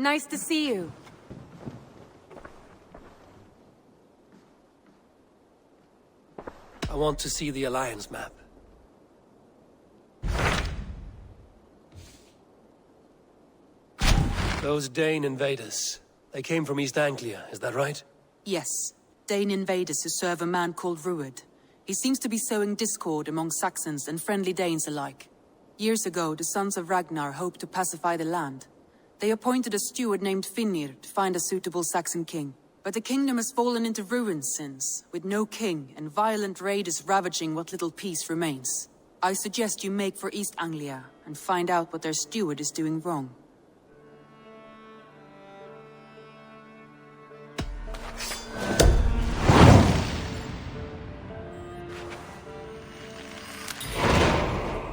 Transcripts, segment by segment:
Nice to see you. I want to see the Alliance map. Those Dane invaders, they came from East Anglia, is that right? Yes. Dane invaders who serve a man called Ruud. He seems to be sowing discord among Saxons and friendly Danes alike. Years ago, the sons of Ragnar hoped to pacify the land. They appointed a steward named Finnr to find a suitable Saxon king. But the kingdom has fallen into ruins since, with no king and violent raiders ravaging what little peace remains. I suggest you make for East Anglia and find out what their steward is doing wrong.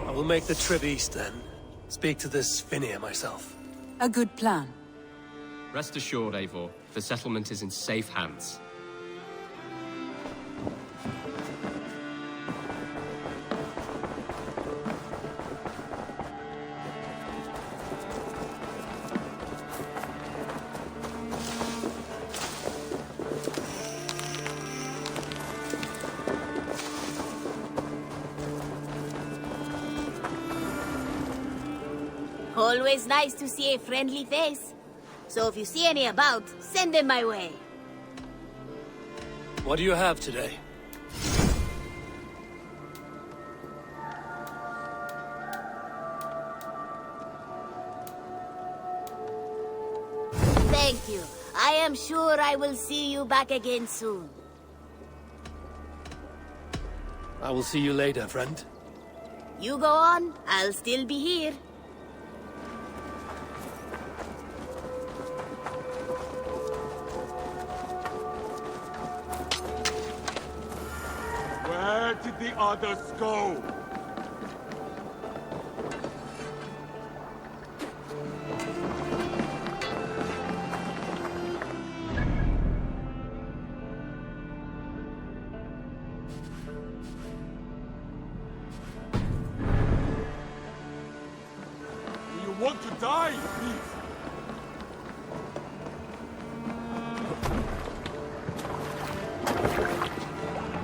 I will make the trip east then. Speak to this Finnr myself. A good plan. Rest assured, Eivor, the settlement is in safe hands. Always nice to see a friendly face. So if you see any about, send them my way. What do you have today? Thank you. I am sure I will see you back again soon. I will see you later, friend. You go on, I'll still be here. Where did the others go? Do you want to die, please?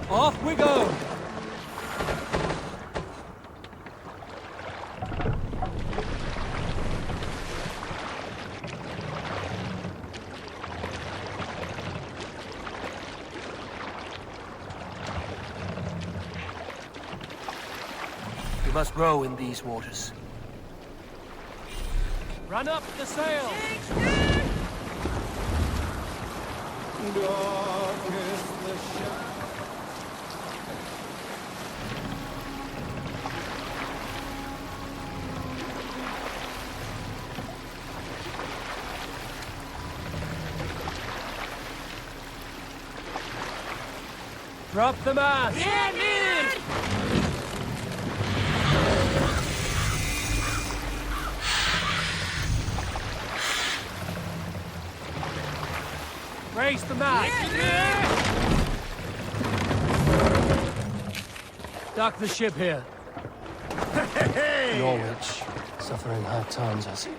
Off we go! We must row in these waters. Run up the sail! Drop the mast! LIЄN MINH! Raise the mast! Dock the ship here. Norwich, suffering hard times, I see.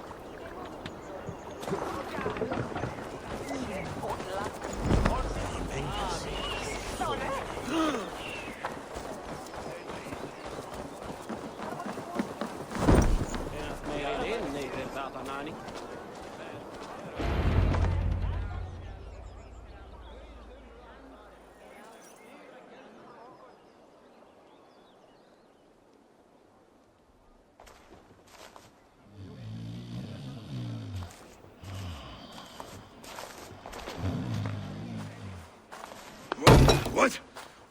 What?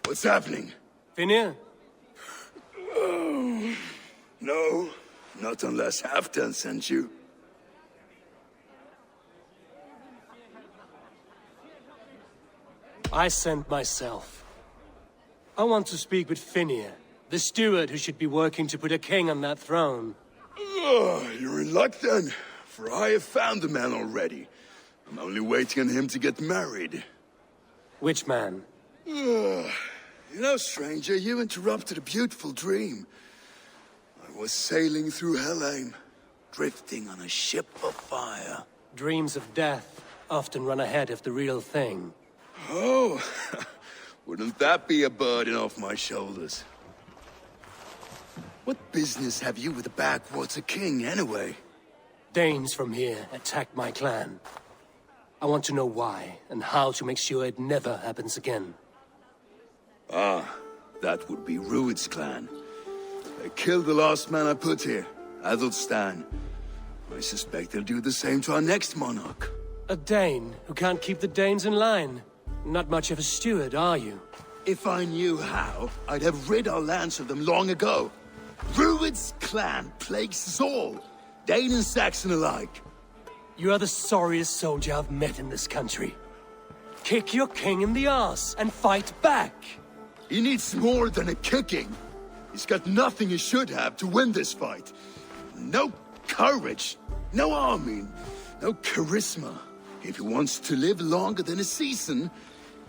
What's happening? Finnr? Oh, no, not unless Halfdan sent you. I sent myself. I want to speak with Finnr, the steward who should be working to put a king on that throne. Oh, you're in luck then, for I have found the man already. I'm only waiting on him to get married. Which man? You know, stranger, you interrupted a beautiful dream. I was sailing through Helheim, drifting on a ship of fire. Dreams of death often run ahead of the real thing. Oh, wouldn't that be a burden off my shoulders? What business have you with the backwater king, anyway? Danes from here attacked my clan. I want to know why, and how to make sure it never happens again. Ah, that would be Rued's clan. They killed the last man I put here, Athelstan. I suspect they'll do the same to our next monarch. A Dane who can't keep the Danes in line. Not much of a steward, are you? If I knew how, I'd have rid our lands of them long ago. Rued's clan plagues us all, Dane and Saxon alike. You are the sorriest soldier I've met in this country. Kick your king in the arse and fight back! He needs more than a kicking. He's got nothing he should have to win this fight. No courage, no army, no charisma. If he wants to live longer than a season,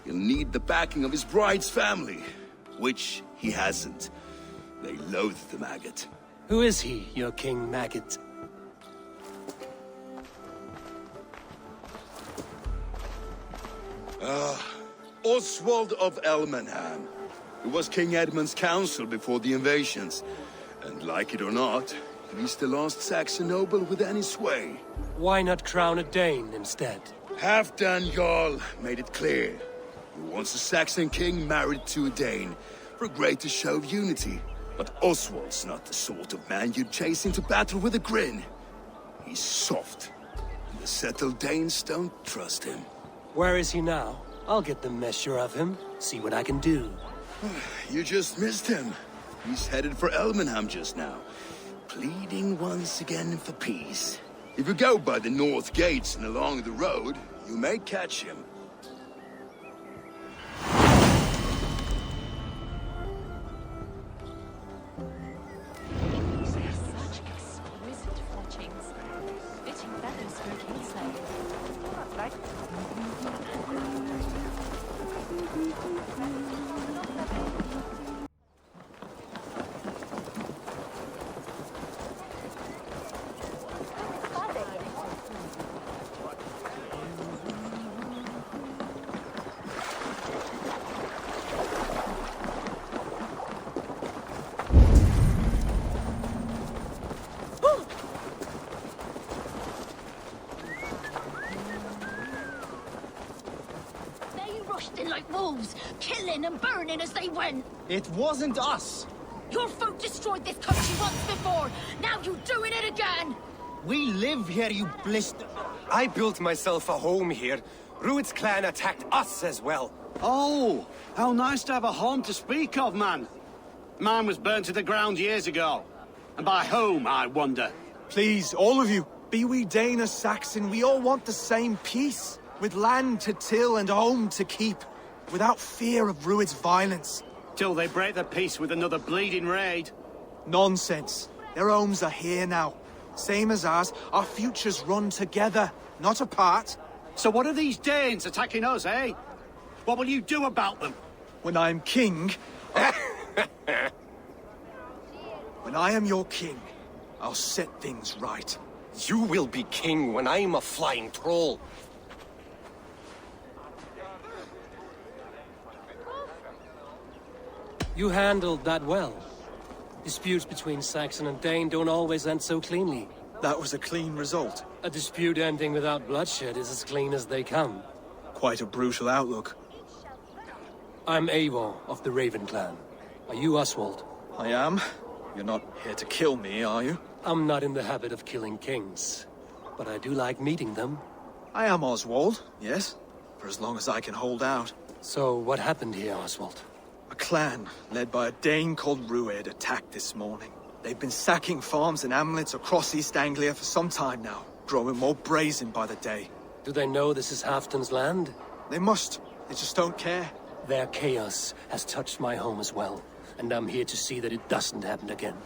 he'll need the backing of his bride's family, which he hasn't. They loathe the maggot. Who is he, your king maggot? Oswald of Elmenham. He was King Edmund's counsel before the invasions. And like it or not, he's the last Saxon noble with any sway. Why not crown a Dane instead? Halfdan Jarl made it clear. He wants a Saxon king married to a Dane for a greater show of unity. But Oswald's not the sort of man you'd chase into battle with a grin. He's soft, and the settled Danes don't trust him. Where is he now? I'll get the measure of him, see what I can do. You just missed him. He's headed for Elmenham just now, pleading once again for peace. If you go by the north gates and along the road, you may catch him. Such exquisite fletchings. Fitting feathers for a kingslave. Like wolves, killing and burning as they went. It wasn't us. Your folk destroyed this country once before. Now you're doing it again. We live here, you blister. I built myself a home here. Rued's clan attacked us as well. Oh, how nice to have a home to speak of, man. Mine was burnt to the ground years ago. And by whom, I wonder? Please, all of you, be we Dane or Saxon, we all want the same peace. With land to till and home to keep. Without fear of Rued's violence. Till they break the peace with another bleeding raid. Nonsense. Their homes are here now. Same as ours, our futures run together, not apart. So what are these Danes attacking us, eh? What will you do about them? When I am king... When I am your king, I'll set things right. You will be king when I'm a flying troll. You handled that well. Disputes between Saxon and Dane don't always end so cleanly. That was a clean result. A dispute ending without bloodshed is as clean as they come. Quite a brutal outlook. I'm Eivor of the Raven clan. Are you Oswald? I am. You're not here to kill me, are you? I'm not in the habit of killing kings, but I do like meeting them. I am Oswald, yes. For as long as I can hold out. So what happened here, Oswald? A clan, led by a Dane called Rued, attacked this morning. They've been sacking farms and hamlets across East Anglia for some time now, growing more brazen by the day. Do they know this is Halfdan's land? They must. They just don't care. Their chaos has touched my home as well, and I'm here to see that it doesn't happen again.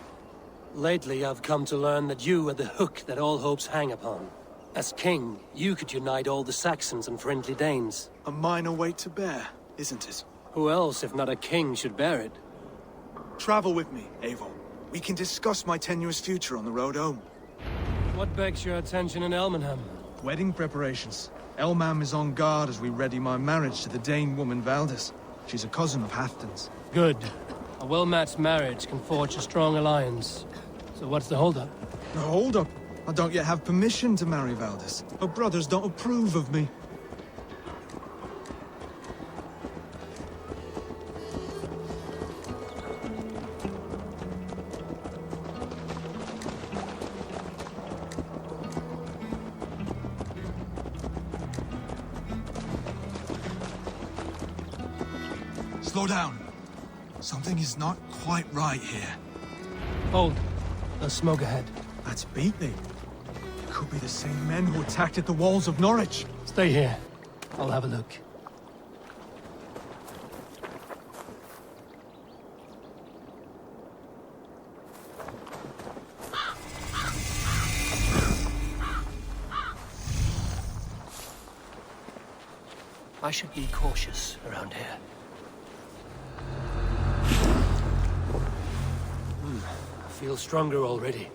Lately, I've come to learn that you are the hook that all hopes hang upon. As king, you could unite all the Saxons and friendly Danes. A minor weight to bear, isn't it? Who else, if not a king, should bear it? Travel with me, Eivor. We can discuss my tenuous future on the road home. What begs your attention in Elmenham? Wedding preparations. Elmam is on guard as we ready my marriage to the Dane woman Valdis. She's a cousin of Halfdan's. Good. A well-matched marriage can forge a strong alliance. So what's the holdup? No, hold up. I don't yet have permission to marry Valdis. Her brothers don't approve of me. Slow down. Something is not quite right here. Hold. There's smoke ahead. That's Beatley. Could be the same men who attacked at the walls of Norwich. Stay here. I'll have a look. I should be cautious around here. I feel stronger already.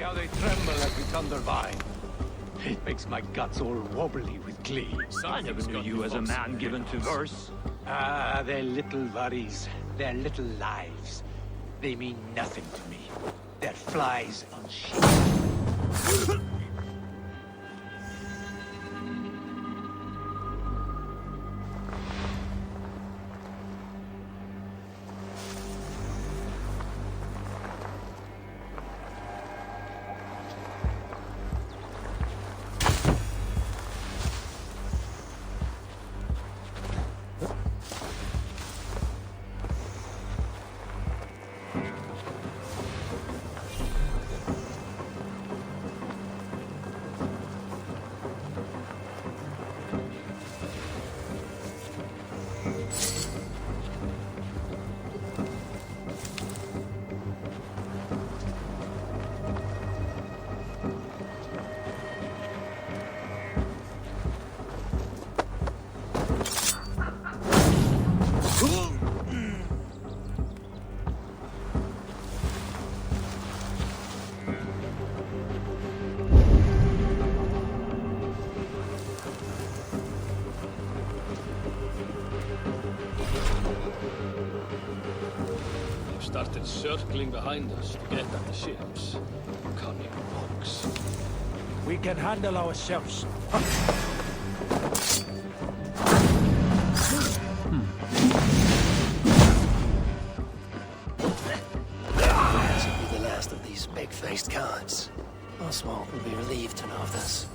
How they tremble as we thunder by. It makes my guts all wobbly with glee. I never knew you as a man given to verse. Ah, their little worries, their little lives. They mean nothing to me. They're flies on sheep. Started circling behind us to get at the ships. Cunning monks. We can handle ourselves. This will be the last of these big-faced cards. Oswald will be relieved to know of this.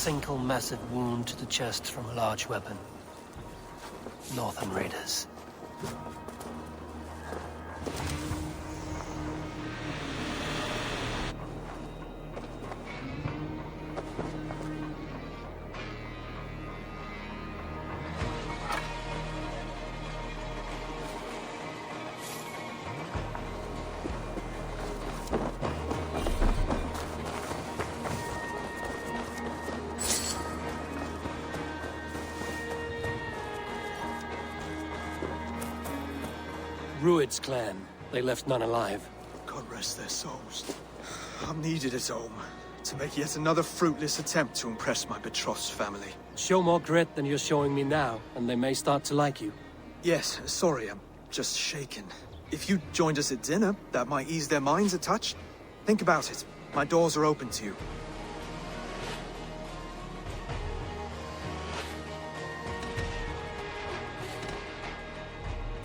single massive wound to the chest from a large weapon. Northern raiders. Rued's clan. They left none alive. God rest their souls. I'm needed at home to make yet another fruitless attempt to impress my betrothed's family. Show more grit than you're showing me now, and they may start to like you. Yes, sorry, I'm just shaken. If you joined us at dinner, that might ease their minds a touch. Think about it. My doors are open to you.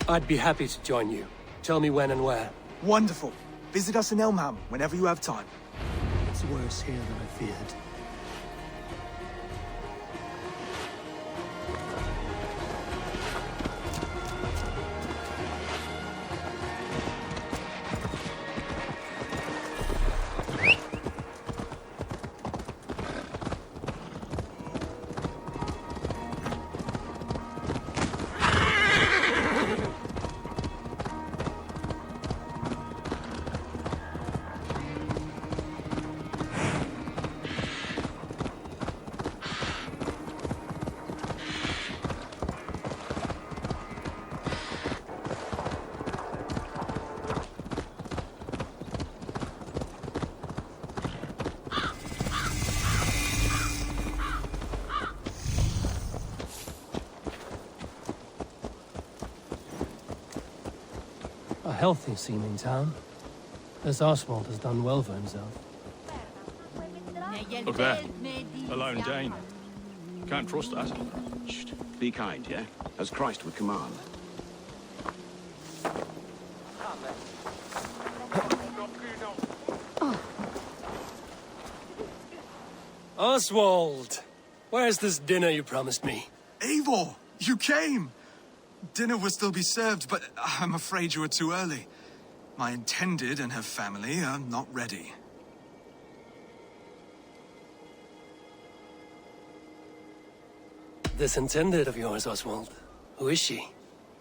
I'd be happy to join you. Tell me when and where. Wonderful. Visit us in Elmham whenever you have time. It's worse here than I feared. A healthy-seeming town. This Oswald has done well for himself. Look there. A lone Dane. Can't trust that. Shh. Be kind, yeah? As Christ would command. Oswald! Where's this dinner you promised me? Eivor, you came! Dinner will still be served, but I'm afraid you are too early. My intended and her family are not ready. This intended of yours, Oswald. Who is she?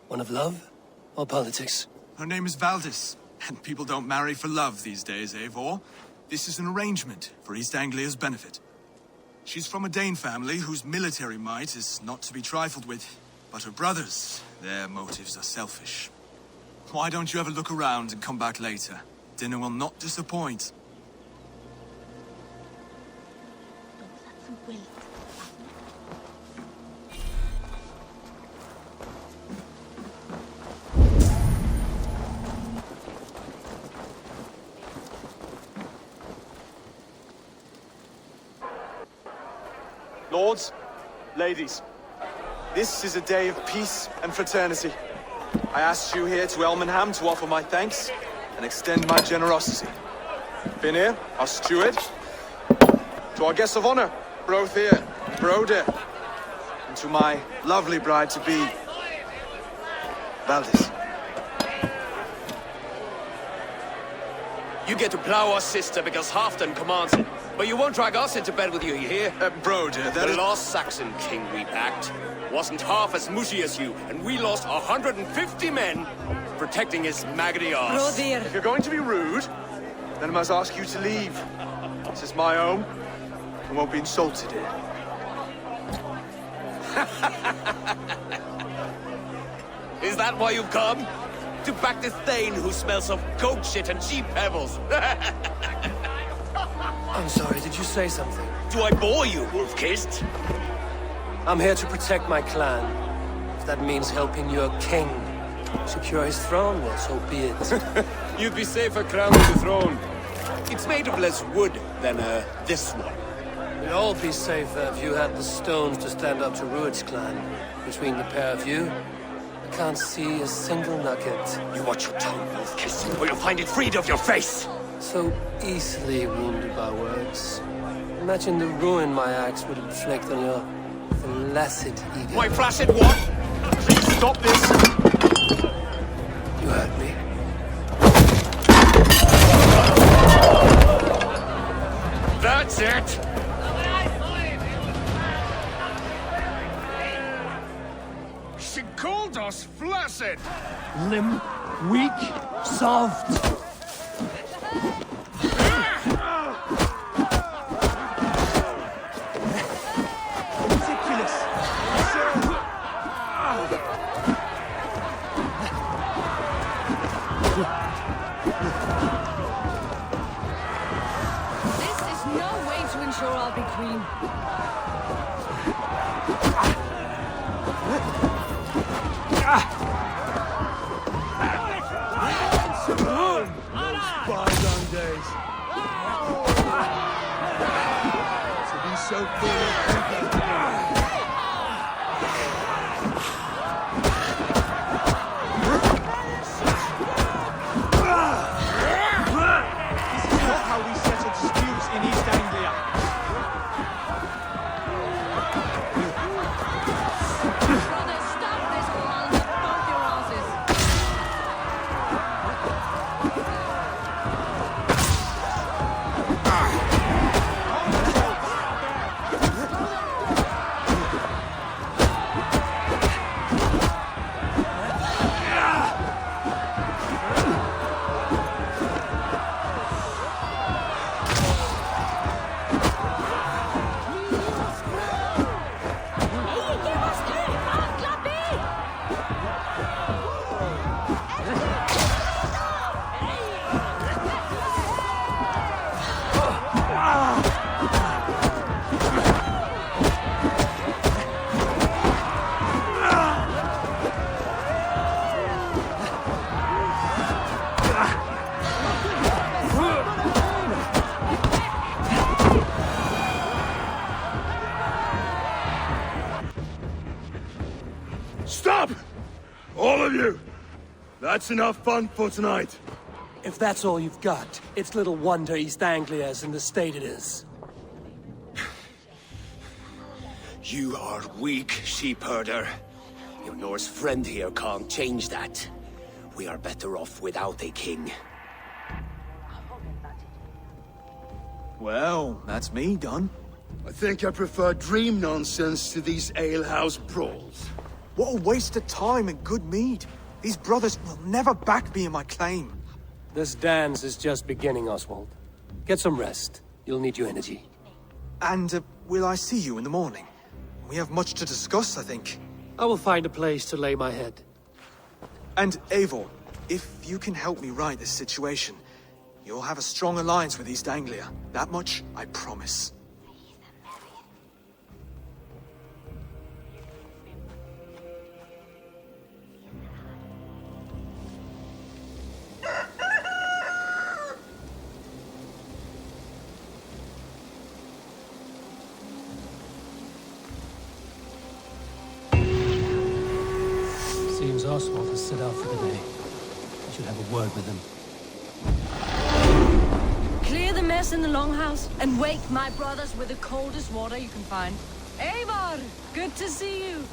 One of love or politics? Her name is Valdis, and people don't marry for love these days, Eivor. This is an arrangement for East Anglia's benefit. She's from a Dane family whose military might is not to be trifled with. But her brothers, their motives are selfish. Why don't you have a look around and come back later? Dinner will not disappoint. Lords, ladies, this is a day of peace and fraternity. I asked you here to Elmenham to offer my thanks and extend my generosity. Finir, our steward, to our guests of honor, Brothir, Broder, and to my lovely bride-to-be, Valdis. You get to plow our sister because Halfdan commands it. But you won't drag us into bed with you, you hear? Broder, that the is... last Saxon king we backed wasn't half as mushy as you, and we lost 150 men protecting his maggoty arse. If you're going to be rude, then I must ask you to leave. This is my home, and won't be insulted here. Is that why you've come? To back this Thane who smells of goat shit and sheep pebbles? I'm sorry, did you say something? Do I bore you, wolf-kissed? I'm here to protect my clan. If that means helping your king secure his throne, well, so be it. You'd be safer crowned with the throne. It's made of less wood than, this one. We'd all be safer if you had the stones to stand up to Rued's clan. Between the pair of you, I can't see a single nugget. You watch your tongue, wolf-kissed, or you'll find it freed of your face! So easily wounded by words. Imagine the ruin my axe would inflict on your flaccid ego. My flaccid what? Please stop this! You heard me. That's it! She called us flaccid! Limp, weak, soft. I'll be queen. Bygone days. To be so full of This is not how we settle disputes in East Anglia. Stop! All of you! That's enough fun for tonight. If that's all you've got, it's little wonder East Anglia is in the state it is. You are weak, sheep herder. Your Norse friend here can't change that. We are better off without a king. Well, that's me done. I think I prefer dream nonsense to these alehouse brawls. What a waste of time and good mead. These brothers will never back me in my claim. This dance is just beginning, Oswald. Get some rest. You'll need your energy. And will I see you in the morning? We have much to discuss, I think. I will find a place to lay my head. And Eivor, if you can help me right this situation, you'll have a strong alliance with East Anglia. That much, I promise. Seems Oswald has set out for the day. I should have a word with him. Clear the mess in the longhouse and wake my brothers with the coldest water you can find. Eivor, good to see you.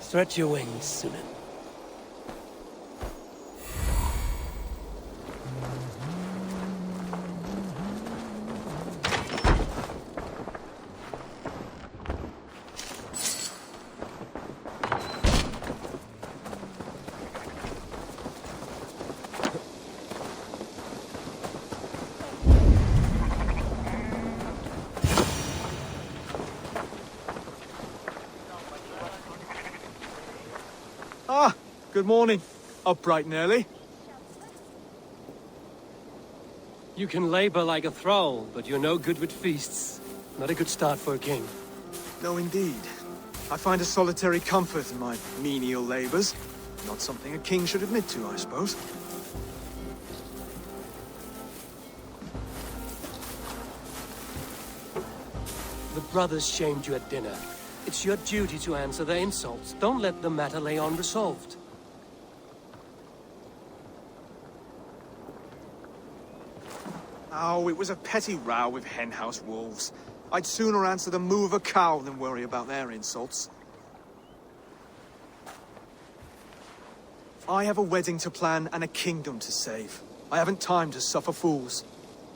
Stretch your wings, Sunan. Ah, good morning. Up bright and early. You can labor like a thrall, but you're no good with feasts. Not a good start for a king. No, indeed. I find a solitary comfort in my menial labors. Not something a king should admit to, I suppose. The brothers shamed you at dinner. It's your duty to answer their insults. Don't let the matter lay unresolved. Oh, it was a petty row with henhouse wolves. I'd sooner answer the moo of a cow than worry about their insults. I have a wedding to plan and a kingdom to save. I haven't time to suffer fools.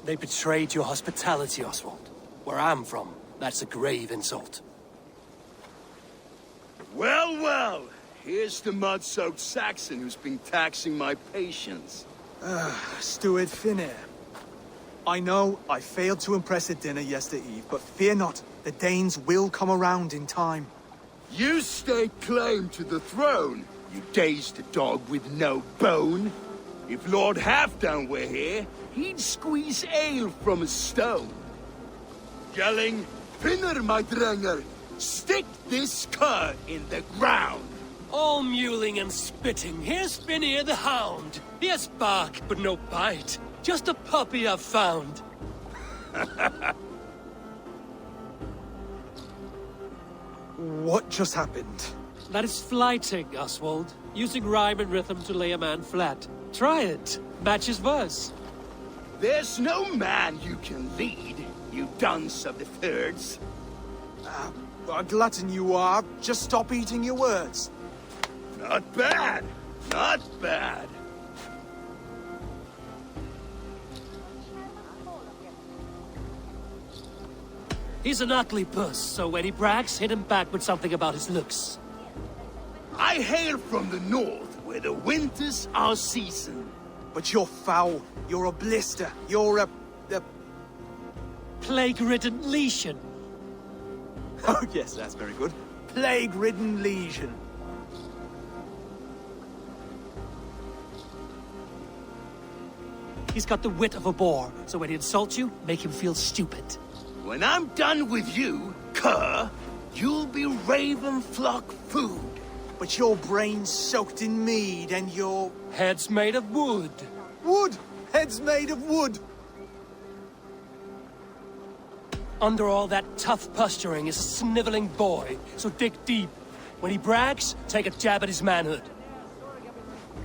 They betrayed your hospitality, Oswald. Where I'm from, that's a grave insult. Well, well. Here's the mud-soaked Saxon who's been taxing my patience. Steward Finnair. I know I failed to impress at dinner yesterday eve, but fear not, the Danes will come around in time. You stake claim to the throne, you dazed dog with no bone. If Lord Halfdan were here, he'd squeeze ale from a stone. Yelling, Finner, my drenger, stick this cur in the ground. All mewling and spitting, here's Finnear the hound. He has bark, but no bite. Just a puppy I've found. What just happened? That is flighting, Oswald. Using rhyme and rhythm to lay a man flat. Try it. Match his verse. There's no man you can lead, you dunce of the thirds. A glutton you are. Just stop eating your words. Not bad. Not bad. He's an ugly puss, so when he brags, hit him back with something about his looks. I hail from the north, where the winters are season. But you're foul. You're a blister. You're a... Plague-ridden lesion. Oh, yes, that's very good. Plague-ridden lesion. He's got the wit of a boar, so when he insults you, make him feel stupid. When I'm done with you, cur, you'll be raven flock food. But your brain's soaked in mead and your... Head's made of wood. Wood! Head's made of wood! Under all that tough posturing is a sniveling boy, so dig deep. When he brags, take a jab at his manhood.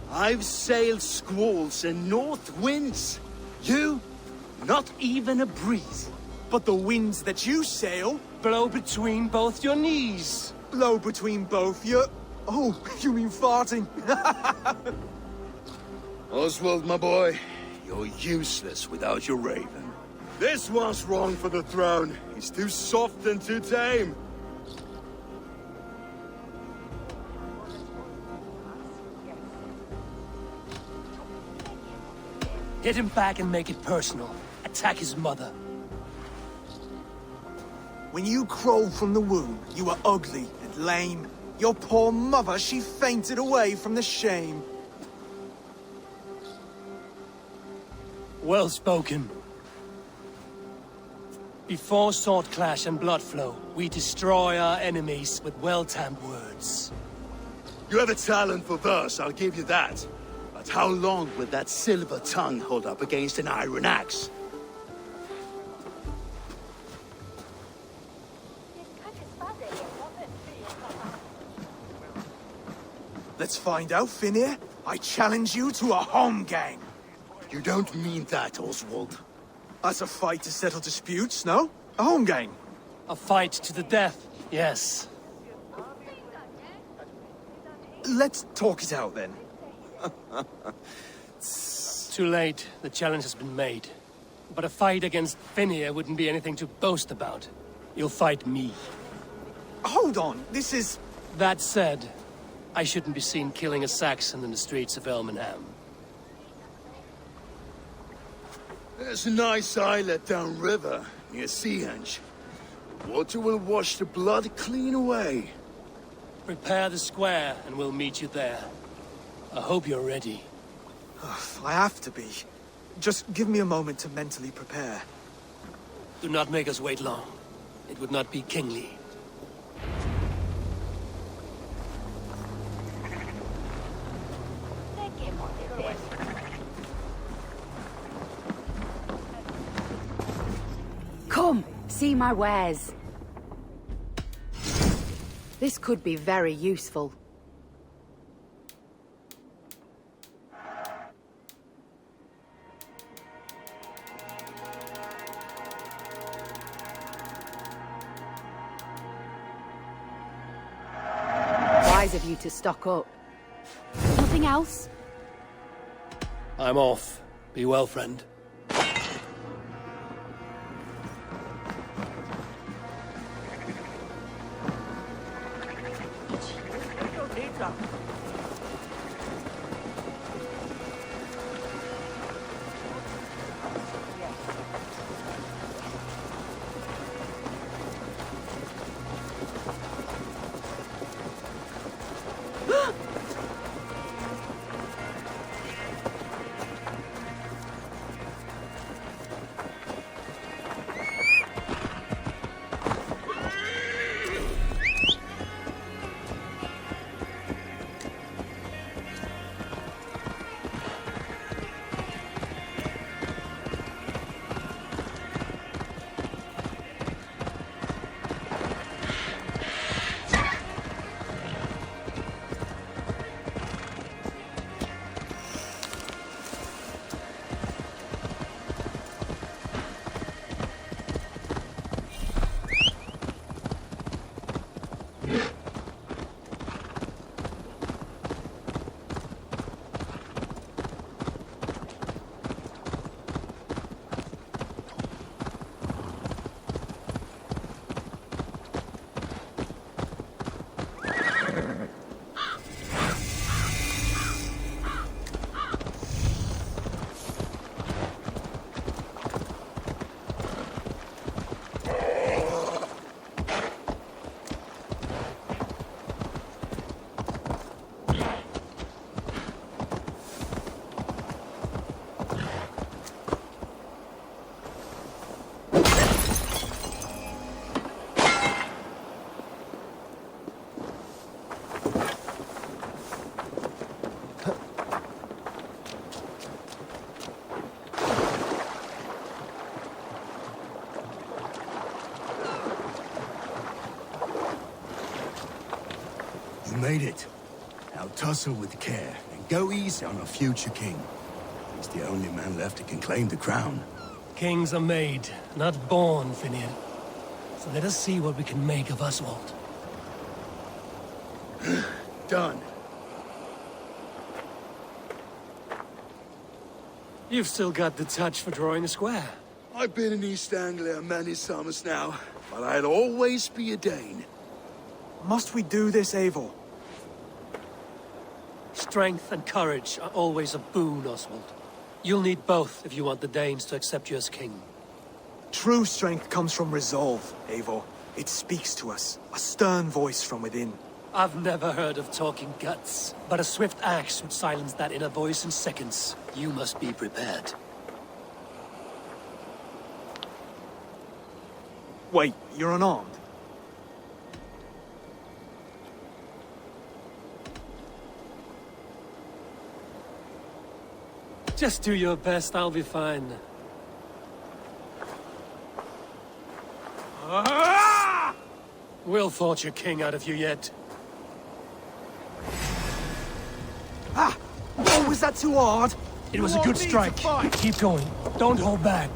I've sailed squalls and north winds. You, not even a breeze. But the winds that you sail... Blow between both your knees. Blow between both your... Oh, you mean farting? Oswald, my boy, you're useless without your raven. This one's wrong for the throne. He's too soft and too tame. Hit him back and make it personal. Attack his mother. When you crawled from the womb, you were ugly and lame. Your poor mother, she fainted away from the shame. Well spoken. Before sword clash and blood flow, we destroy our enemies with well-timed words. You have a talent for verse, I'll give you that. But how long will that silver tongue hold up against an iron axe? Let's find out, Finnear. I challenge you to a home gang. You don't mean that, Oswald. That's a fight to settle disputes, no? A home gang. A fight to the death, yes. Let's talk it out, then. Too late. The challenge has been made. But a fight against Finnear wouldn't be anything to boast about. You'll fight me. Hold on, this is... That said, I shouldn't be seen killing a Saxon in the streets of Elmenham. There's a nice islet downriver, near Seahenge. Water will wash the blood clean away. Prepare the square, and we'll meet you there. I hope you're ready. I have to be. Just give me a moment to mentally prepare. Do not make us wait long. It would not be kingly. Come, see my wares. This could be very useful. Wise of you to stock up. Nothing else? I'm off. Be well, friend. You made it. Now tussle with care and go easy on our future king. He's the only man left that can claim the crown. Kings are made, not born, Finian. So let us see what we can make of Oswald. Done. You've still got the touch for drawing a square. I've been in East Anglia many summers now, but I'll always be a Dane. Must we do this, Eivor? Strength and courage are always a boon, Oswald. You'll need both if you want the Danes to accept you as king. True strength comes from resolve, Eivor. It speaks to us, a stern voice from within. I've never heard of talking guts, but a swift axe would silence that inner voice in seconds. You must be prepared. Wait, you're unarmed? Just do your best, I'll be fine. We'll forge a king out of you yet. Ah! Oh, was that too hard? It was a good strike. Keep going. Don't hold back.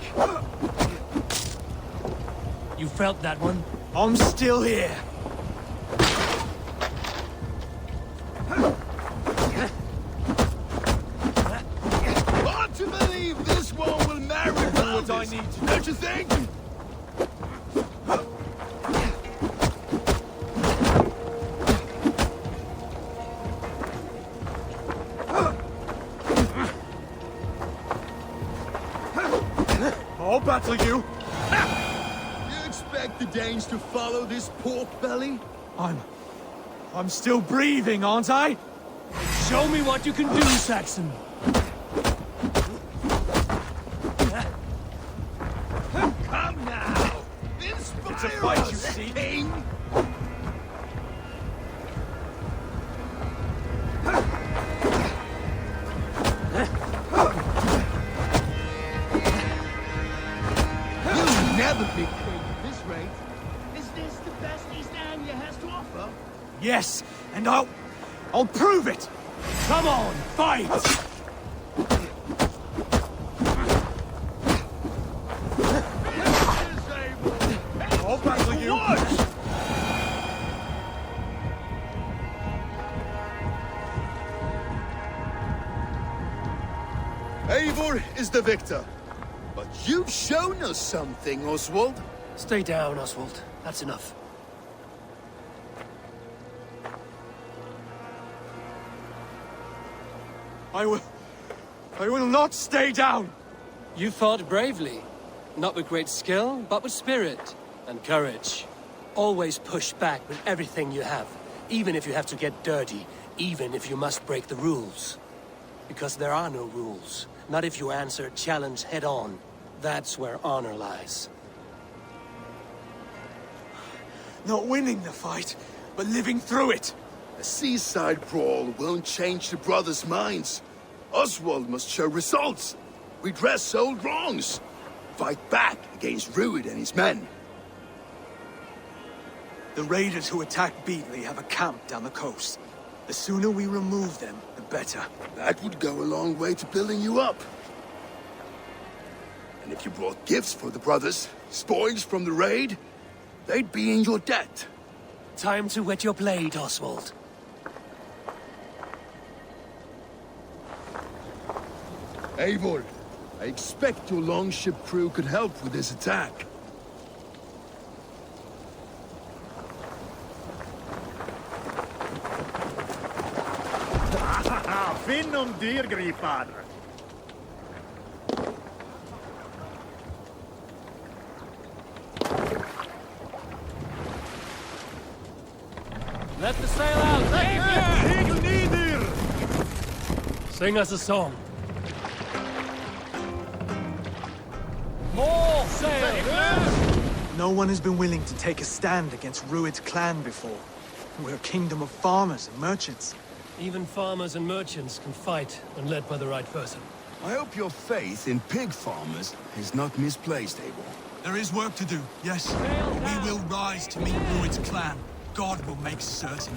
You felt that one? I'm still here. Hard to believe this one will marry what I need to, don't you think? I'll battle you. You expect the Danes to follow this pork belly? I'm still breathing, aren't I? Show me what you can do, Saxon. Come now! Inspire It's a fight, us, you see. King! You'll never be king at this rate. Is this the best East Anglia has to offer? Yes, and I'll prove it! Come on, fight! I'll battle you! Eivor is the victor. But you've shown us something, Oswald. Stay down, Oswald. That's enough. I will not stay down! You fought bravely. Not with great skill, but with spirit and courage. Always push back with everything you have. Even if you have to get dirty. Even if you must break the rules. Because there are no rules. Not if you answer a challenge head on. That's where honor lies. Not winning the fight, but living through it. A seaside brawl won't change the brothers' minds. Oswald must show results. Redress old wrongs. Fight back against Rued and his men. The raiders who attacked Beatley have a camp down the coast. The sooner we remove them, the better. That would go a long way to building you up. And if you brought gifts for the brothers, spoils from the raid, they'd be in your debt. Time to wet your blade, Oswald. Eivor, I expect your longship crew could help with this attack. Finn dyrgripar! Let the sail out! Sing us a song. More sail! No one has been willing to take a stand against Rued's clan before. We're a kingdom of farmers and merchants. Even farmers and merchants can fight when led by the right person. I hope your faith in pig farmers is not misplaced, Eivor. There is work to do, yes. We will rise to meet Rued's clan. God will make certain.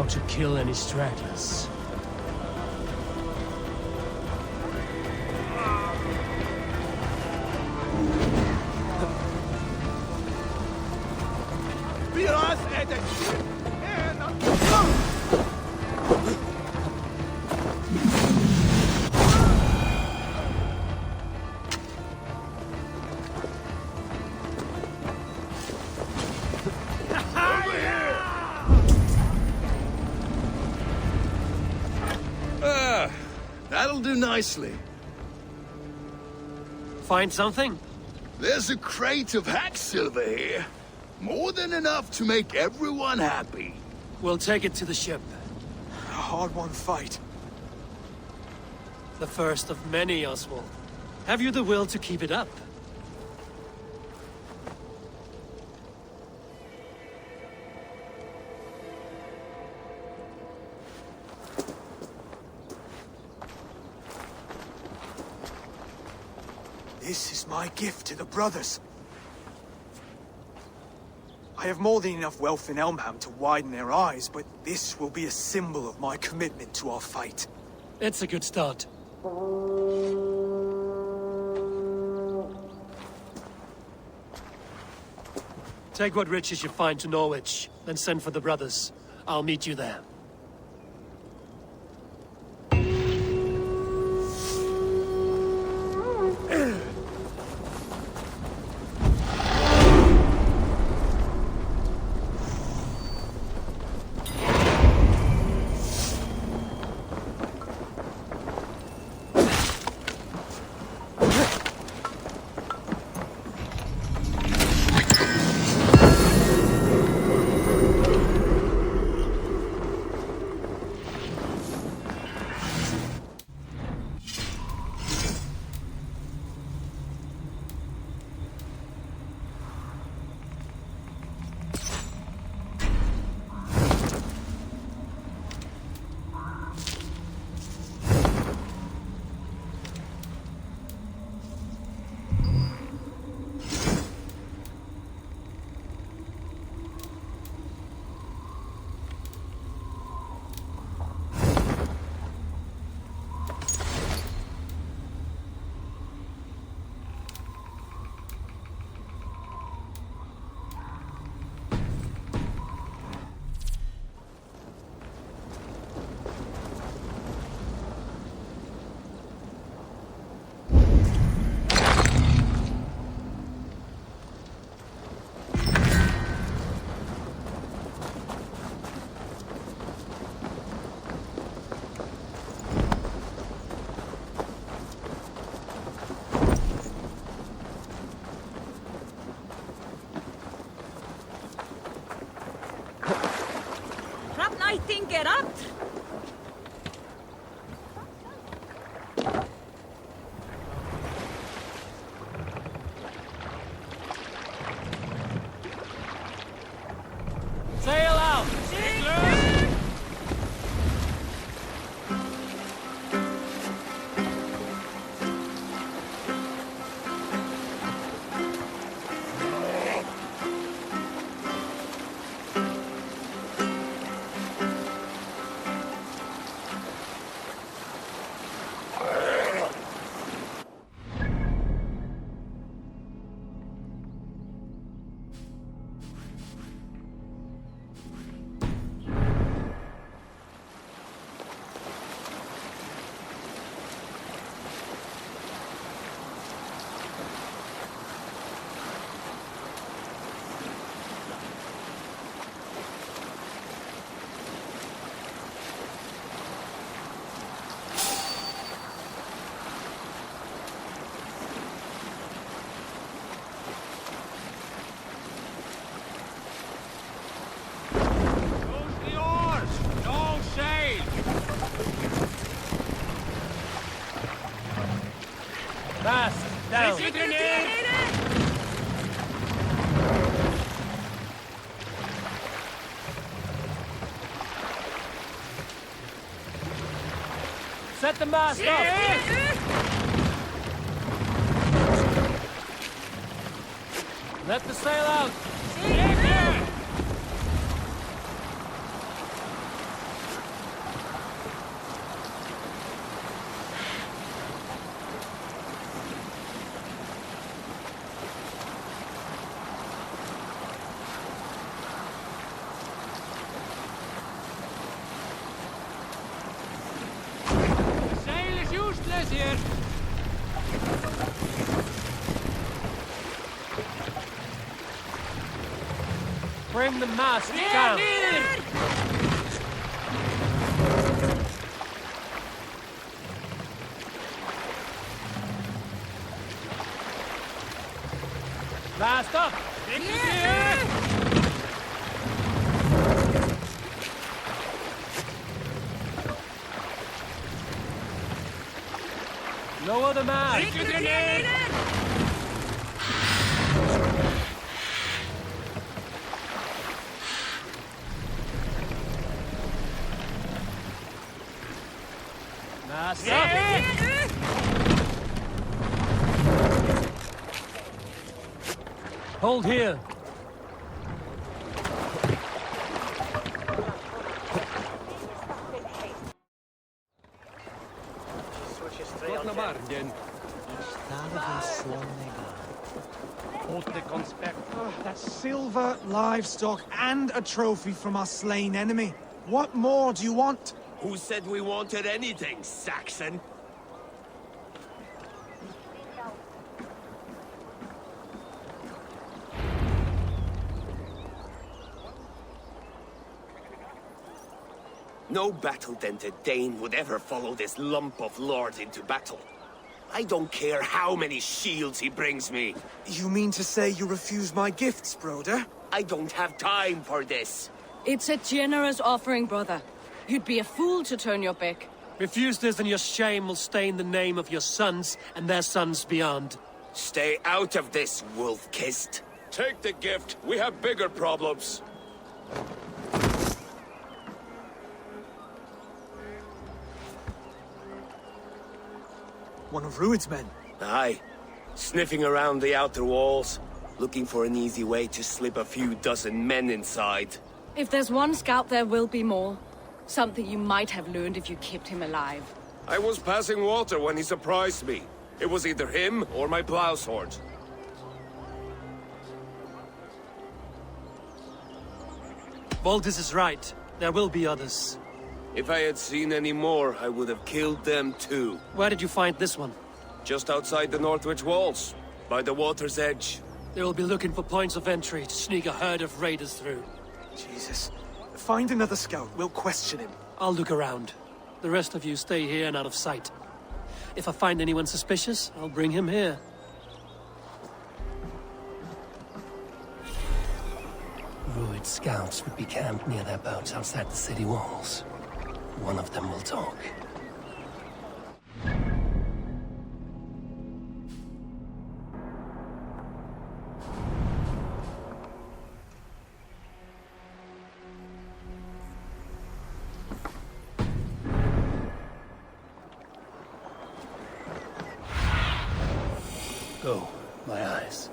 how to kill any stragglers. That'll do nicely. Find something? There's a crate of hack silver here. More than enough to make everyone happy. We'll take it to the ship. A hard-won fight. The first of many, Oswald. Have you the will to keep it up? This is my gift to the brothers. I have more than enough wealth in Elmham to widen their eyes, but this will be a symbol of my commitment to our fight. It's a good start. Take what riches you find to Norwich, then send for the brothers. I'll meet you there. Get up! Sail out! Fast! Down! Set the mast up! Let the sail out! is here. Bring the mast down. Last up. Here. Lower the mast. Mast up. Hold here. That's silver, livestock, and a trophy from our slain enemy. What more do you want? Who said we wanted anything, Saxon? No battle-dented Dane would ever follow this lump of lord into battle. I don't care how many shields he brings me. You mean to say you refuse my gifts, brother? I don't have time for this. It's a generous offering, brother. You'd be a fool to turn your back. Refuse this and your shame will stain the name of your sons and their sons beyond. Stay out of this, wolf-kissed. Take the gift. We have bigger problems. One of Rued's men. Aye. Sniffing around the outer walls, looking for an easy way to slip a few dozen men inside. If there's one scout, there will be more. Something you might have learned if you kept him alive. I was passing water when he surprised me. It was either him or my plow sword. Valdis is right. There will be others. If I had seen any more, I would have killed them too. Where did you find this one? Just outside the Northwich walls, by the water's edge. They will be looking for points of entry to sneak a herd of raiders through. Jesus. Find another scout. We'll question him. I'll look around. The rest of you stay here and out of sight. If I find anyone suspicious, I'll bring him here. Rued scouts would be camped near their boats outside the city walls. One of them will talk. Go, my eyes.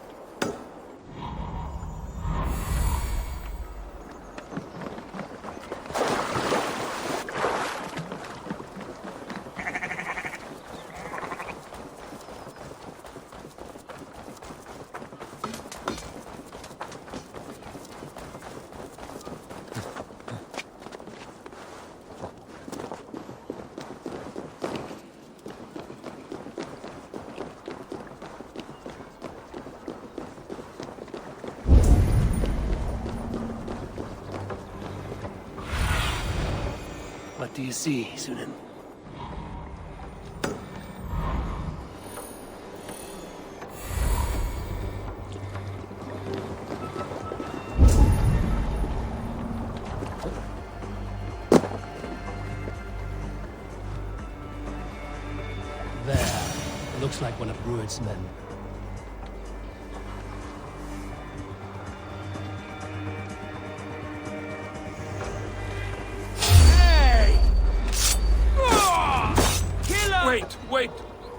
What do you see, Sunan? There. Looks like one of Rued's men. Wait,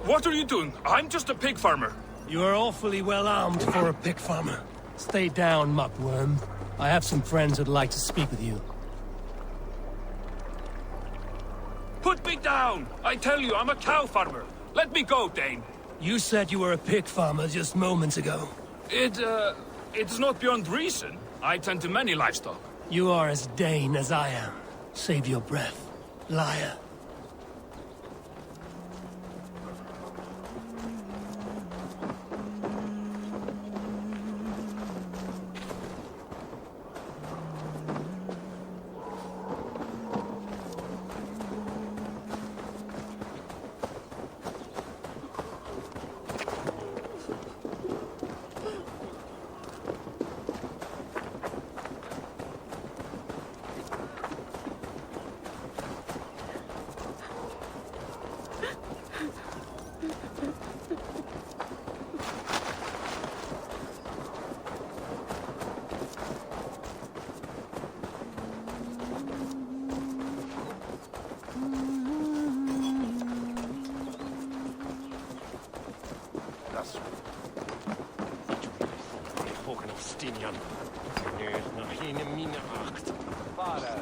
what are you doing? I'm just a pig farmer. You are awfully well armed for a pig farmer. Stay down, muckworm. I have some friends who'd like to speak with you. Put me down! I tell you, I'm a cow farmer. Let me go, Dane. You said you were a pig farmer just moments ago. It's not beyond reason. I tend to many livestock. You are as Dane as I am. Save your breath, liar. Stinjan. När hinner mina akt. Bara.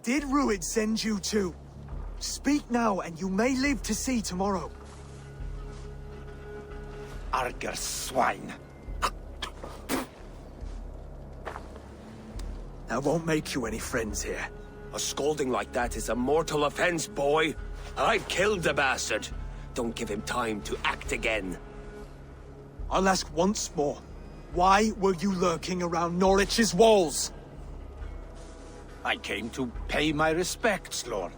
Did Ruid send you too? Speak now, and you may live to see tomorrow. Arger swine. That won't make you any friends here. A scolding like that is a mortal offense, boy. I've killed the bastard. Don't give him time to act again. I'll ask once more. Why were you lurking around Norwich's walls? I came to pay my respects, Lord.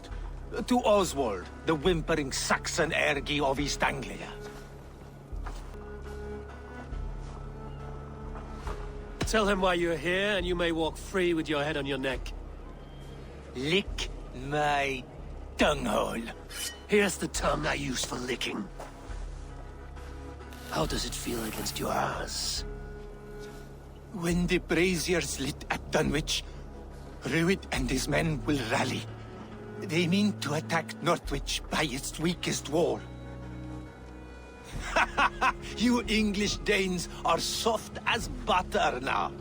To Oswald, the whimpering Saxon ergi of East Anglia. Tell him why you're here, and you may walk free with your head on your neck. Lick my dunghole. Here's the tongue I use for licking. How does it feel against your ass? When the braziers lit at Dunwich, Ruid and his men will rally. They mean to attack Northwich by its weakest wall. You English Danes are soft as butter now.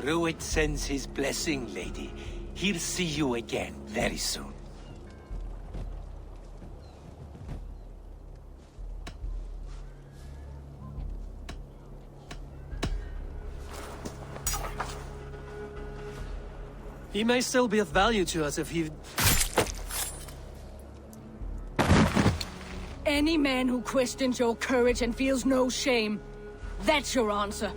Ruid sends his blessing, lady. He'll see you again very soon. He may still be of value to us if he... Any man who questions your courage and feels no shame, that's your answer.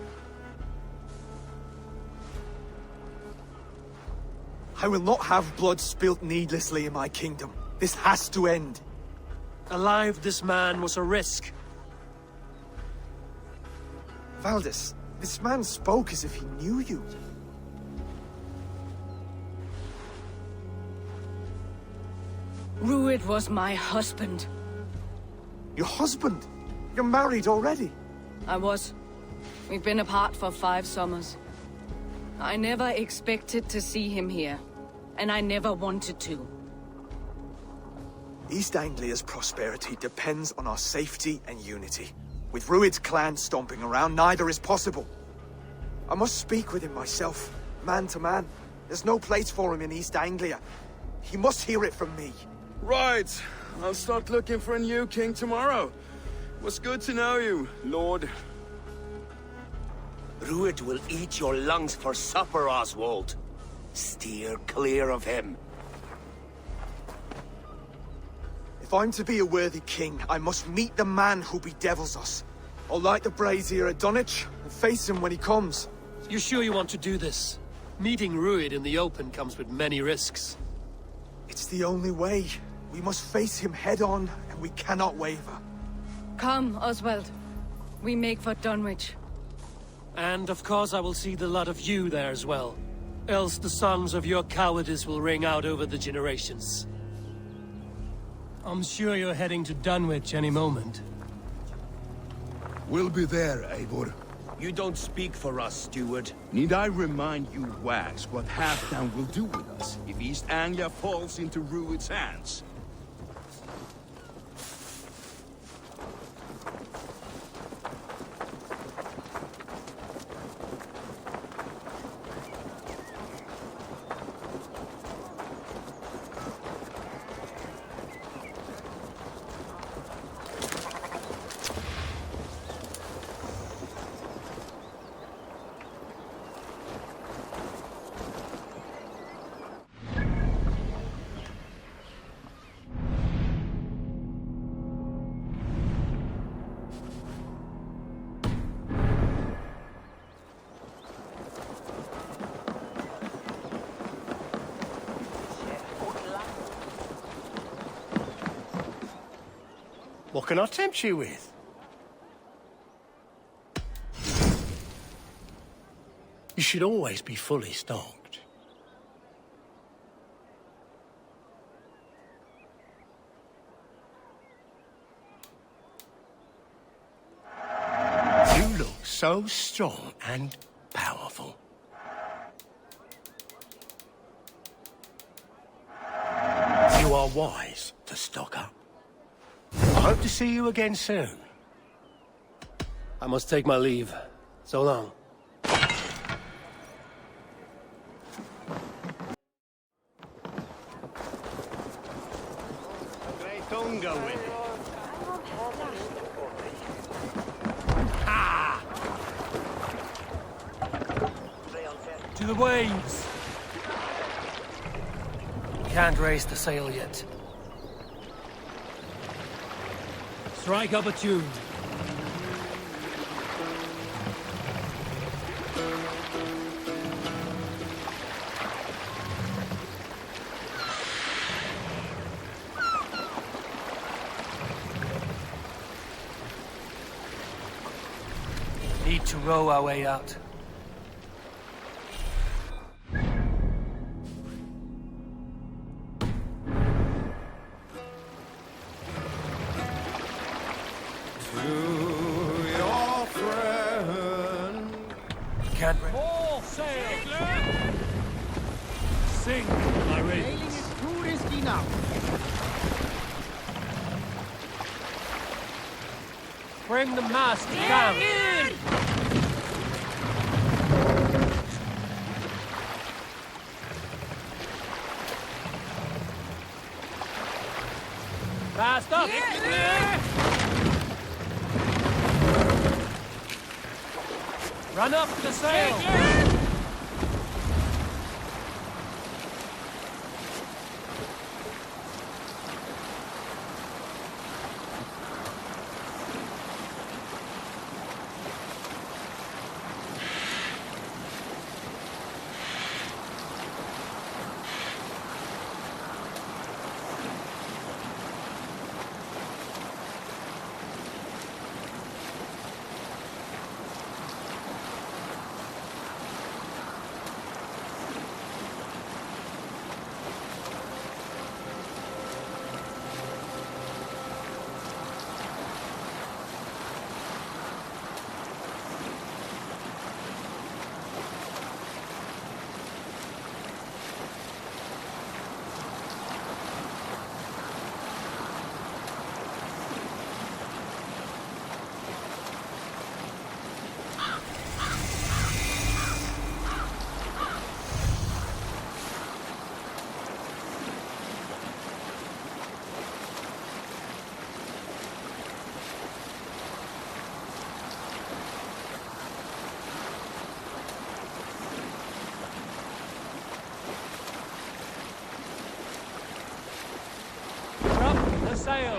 I will not have blood spilt needlessly in my kingdom. This has to end. Alive, this man was a risk. Valdis, this man spoke as if he knew you. Ruid was my husband. Your husband? You're married already? I was. We've been apart for 5 summers. I never expected to see him here, and I never wanted to. East Anglia's prosperity depends on our safety and unity. With Ruid's clan stomping around, neither is possible. I must speak with him myself, man to man. There's no place for him in East Anglia. He must hear it from me. Right. I'll start looking for a new king tomorrow. It was good to know you, Lord. Ruid will eat your lungs for supper, Oswald. Steer clear of him. If I'm to be a worthy king, I must meet the man who bedevils us. I'll light the brazier at Dunwich and face him when he comes. You sure you want to do this? Meeting Ruid in the open comes with many risks. It's the only way. We must face him head-on, and we cannot waver. Come, Oswald. We make for Dunwich. And of course I will see the lot of you there as well. Else the songs of your cowardice will ring out over the generations. I'm sure you're heading to Dunwich any moment. We'll be there, Eivor. You don't speak for us, steward. Need I remind you, wags, what Halfdan will do with us if East Anglia falls into Ruid's hands? What can I tempt you with? You should always be fully stocked. You look so strong and powerful. You are wise to stock up. I hope to see you again soon. I must take my leave. So long. Don't go with it. To the waves! Can't raise the sail yet. Strike up a tune. Need to row our way out. Can't raise. All sail! Sing, my ravens. Sailing is too risky now. Bring the mast down. Fast up! Run up the sail! Sail!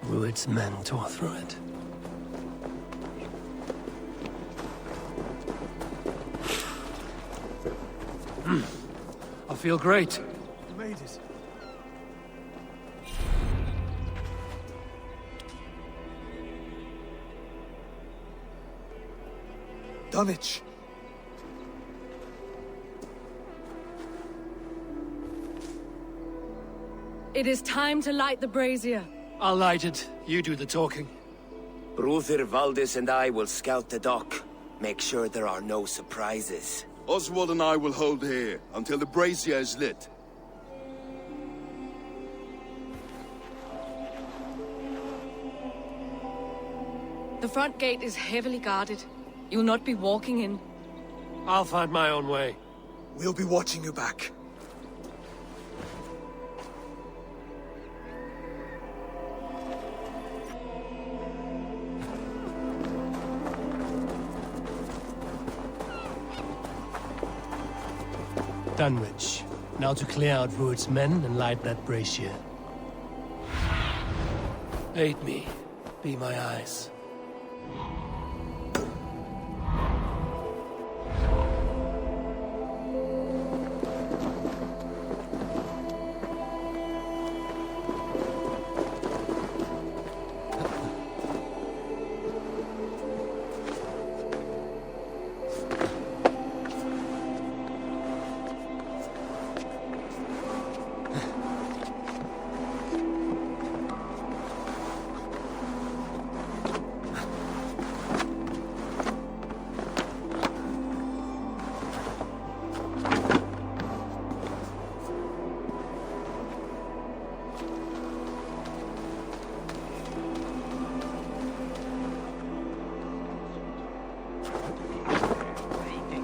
Rued's men tore through it. I feel great. You made it. Dunwich. It is time to light the brazier. I'll light it. You do the talking. Brother Valdis and I will scout the dock. Make sure there are no surprises. Oswald and I will hold here until the brazier is lit. The front gate is heavily guarded. You'll not be walking in. I'll find my own way. We'll be watching you back. Dunwich. Now to clear out Rued's men and light that brazier. Aid me. Be my eyes.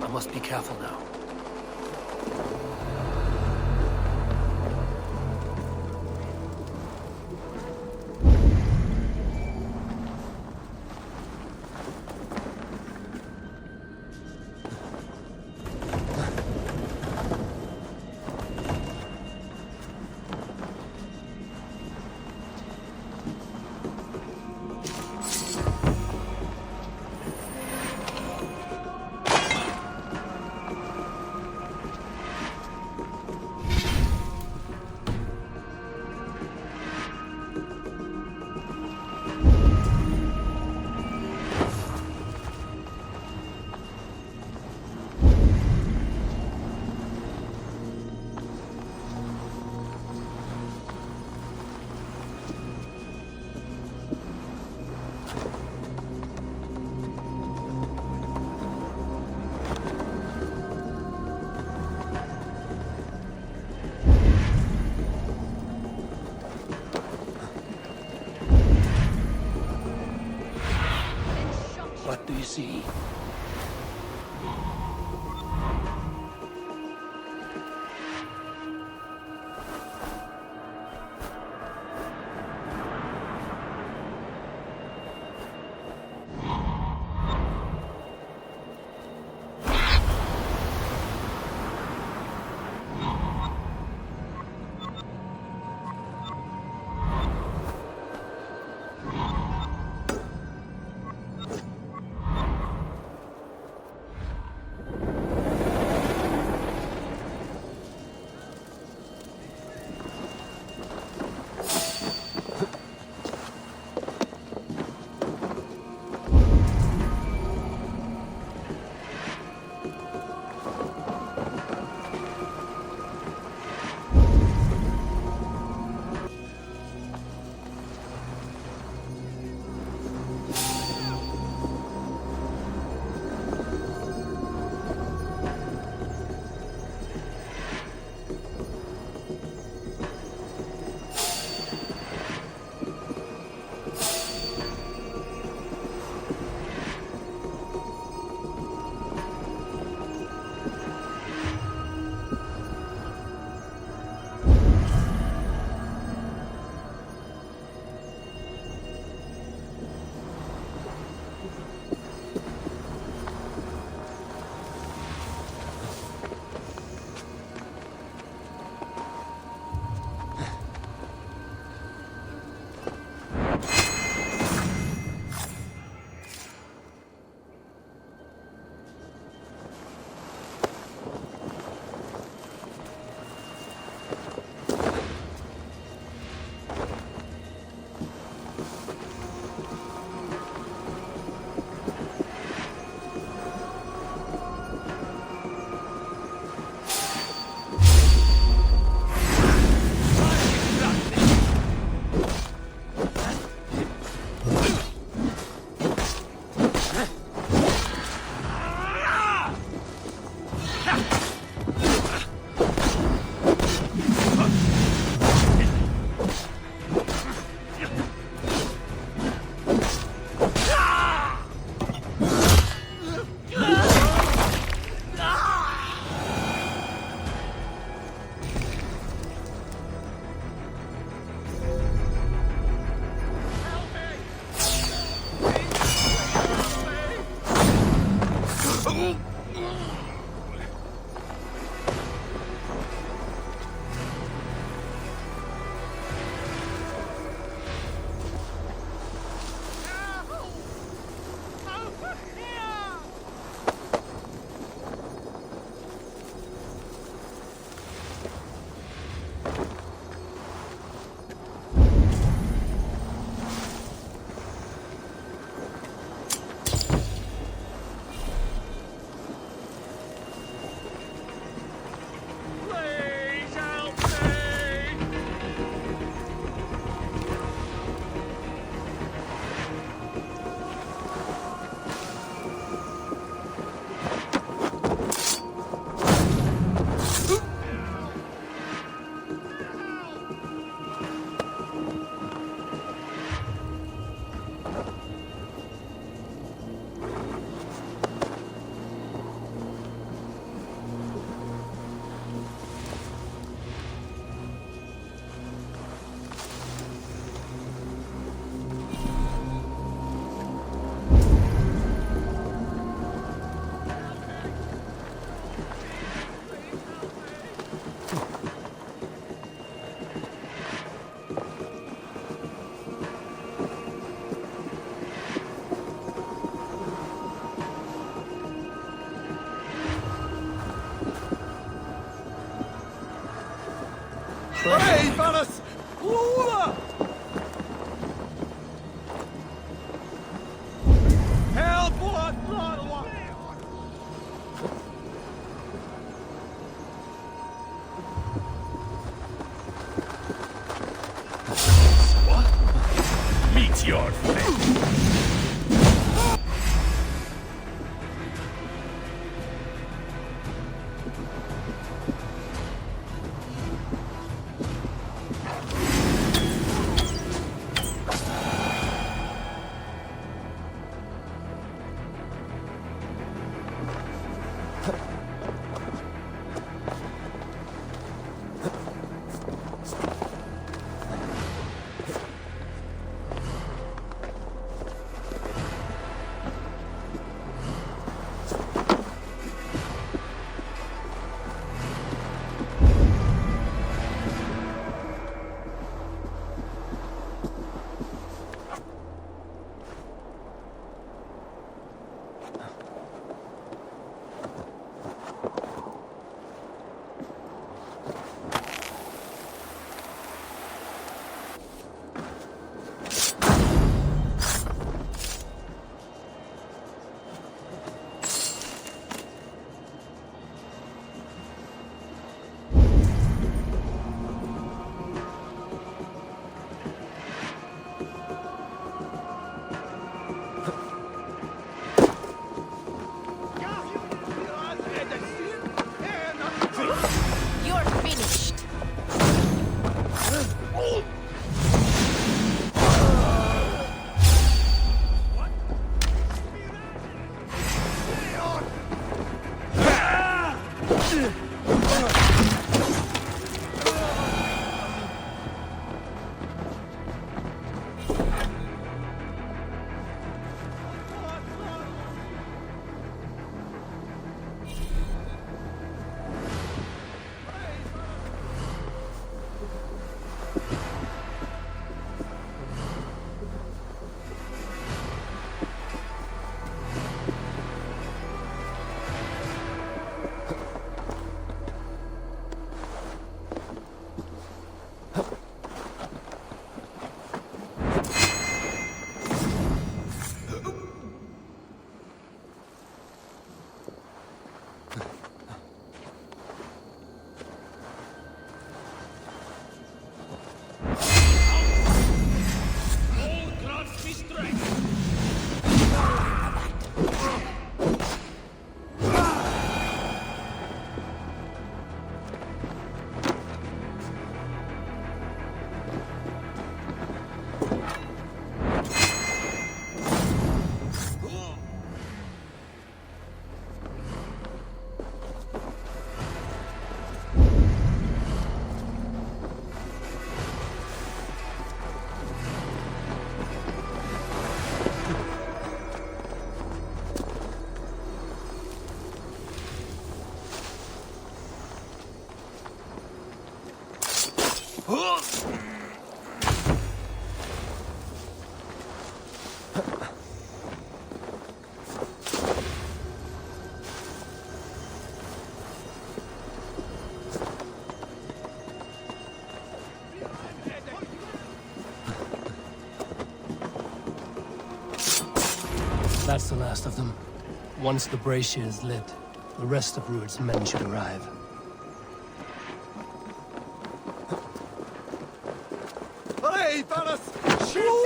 I must be careful now. Hey, fellas! Help! What? Meet your fate. That's the last of them. Once the brazier is lit, the rest of Rued's men should arrive. Hey, fellas! Shoot!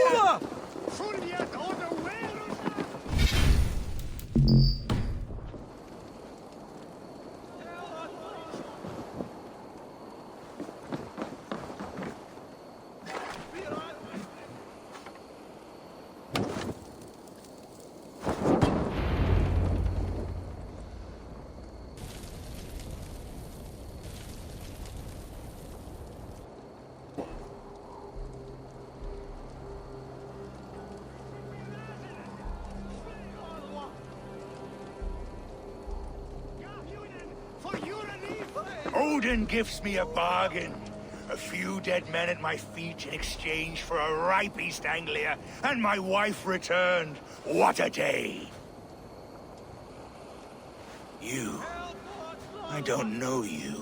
Odin gives me a bargain. A few dead men at my feet in exchange for a ripe East Anglia, and my wife returned. What a day! You. I don't know you.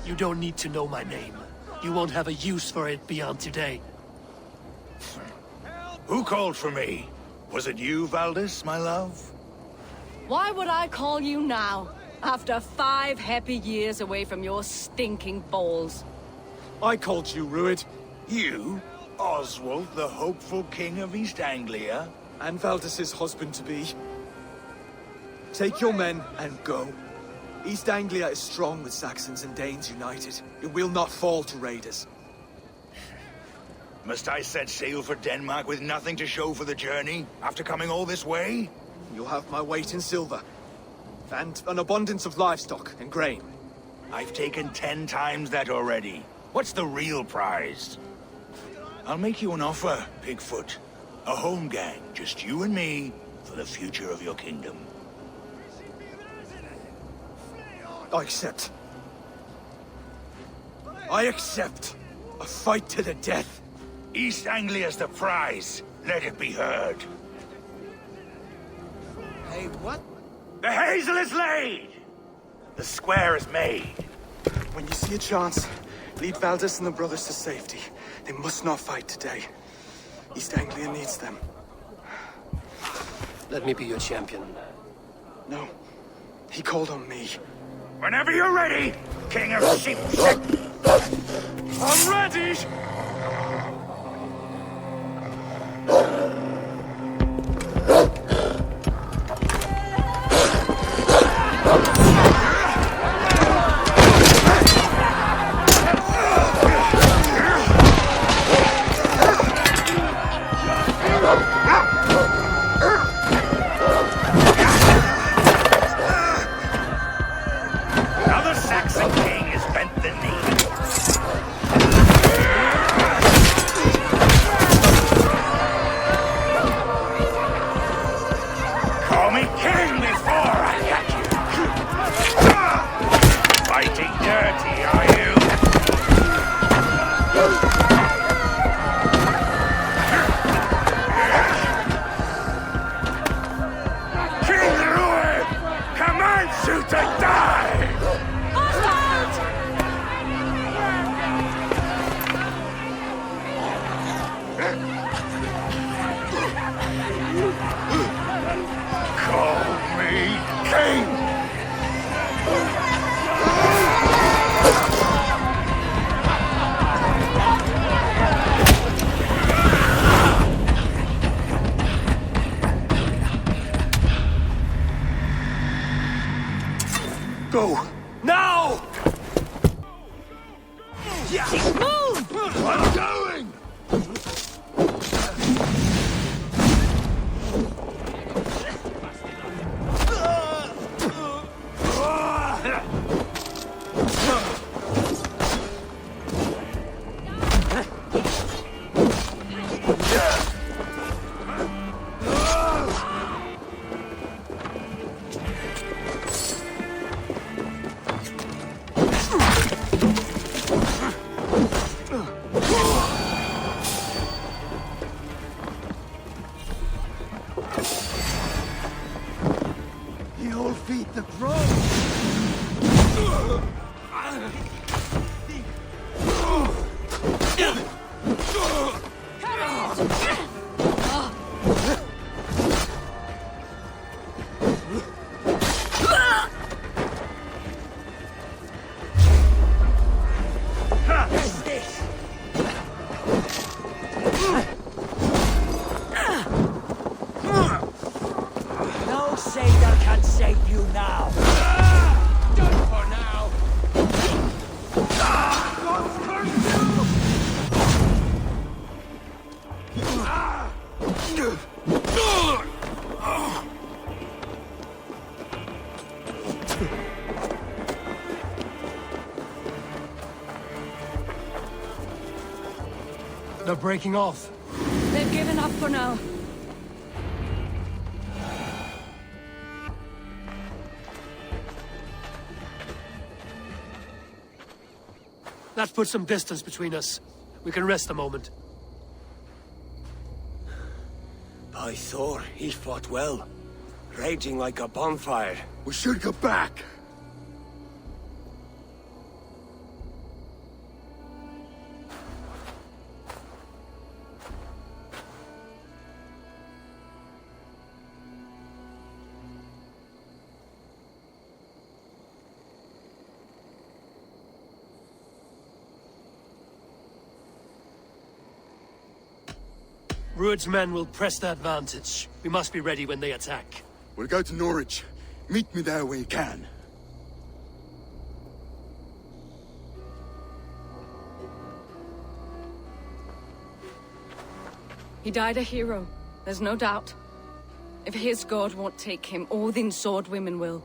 You don't need to know my name. You won't have a use for it beyond today. Who called for me? Was it you, Valdis, my love? Why would I call you now, after 5 happy years away from your stinking balls? I called you, Rued. You? Oswald, the hopeful king of East Anglia? And Valdis's husband-to-be. Take your men and go. East Anglia is strong with Saxons and Danes united. It will not fall to raiders. Must I set sail for Denmark with nothing to show for the journey, after coming all this way? You'll have my weight in silver. And an abundance of livestock and grain. I've taken 10 times that already. What's the real prize? I'll make you an offer, Pigfoot. A home gang, just you and me, for the future of your kingdom. I accept. I accept. A fight to the death. East Anglia's the prize. Let it be heard. Hey, what? The hazel is laid! The square is made. When you see a chance, lead Valdis and the brothers to safety. They must not fight today. East Anglia needs them. Let me be your champion. No. He called on me. Whenever you're ready, King of Sheep. I'm ready! Go! Now! Yeah! Move! I'm going! They're breaking off. They've given up for now. That puts some distance between us. We can rest a moment. By Thor, he fought well. Raging like a bonfire. We should go back. Rued's men will press the advantage. We must be ready when they attack. We'll go to Norwich. Meet me there when you can. He died a hero, there's no doubt. If his god won't take him, Odin's sword women will.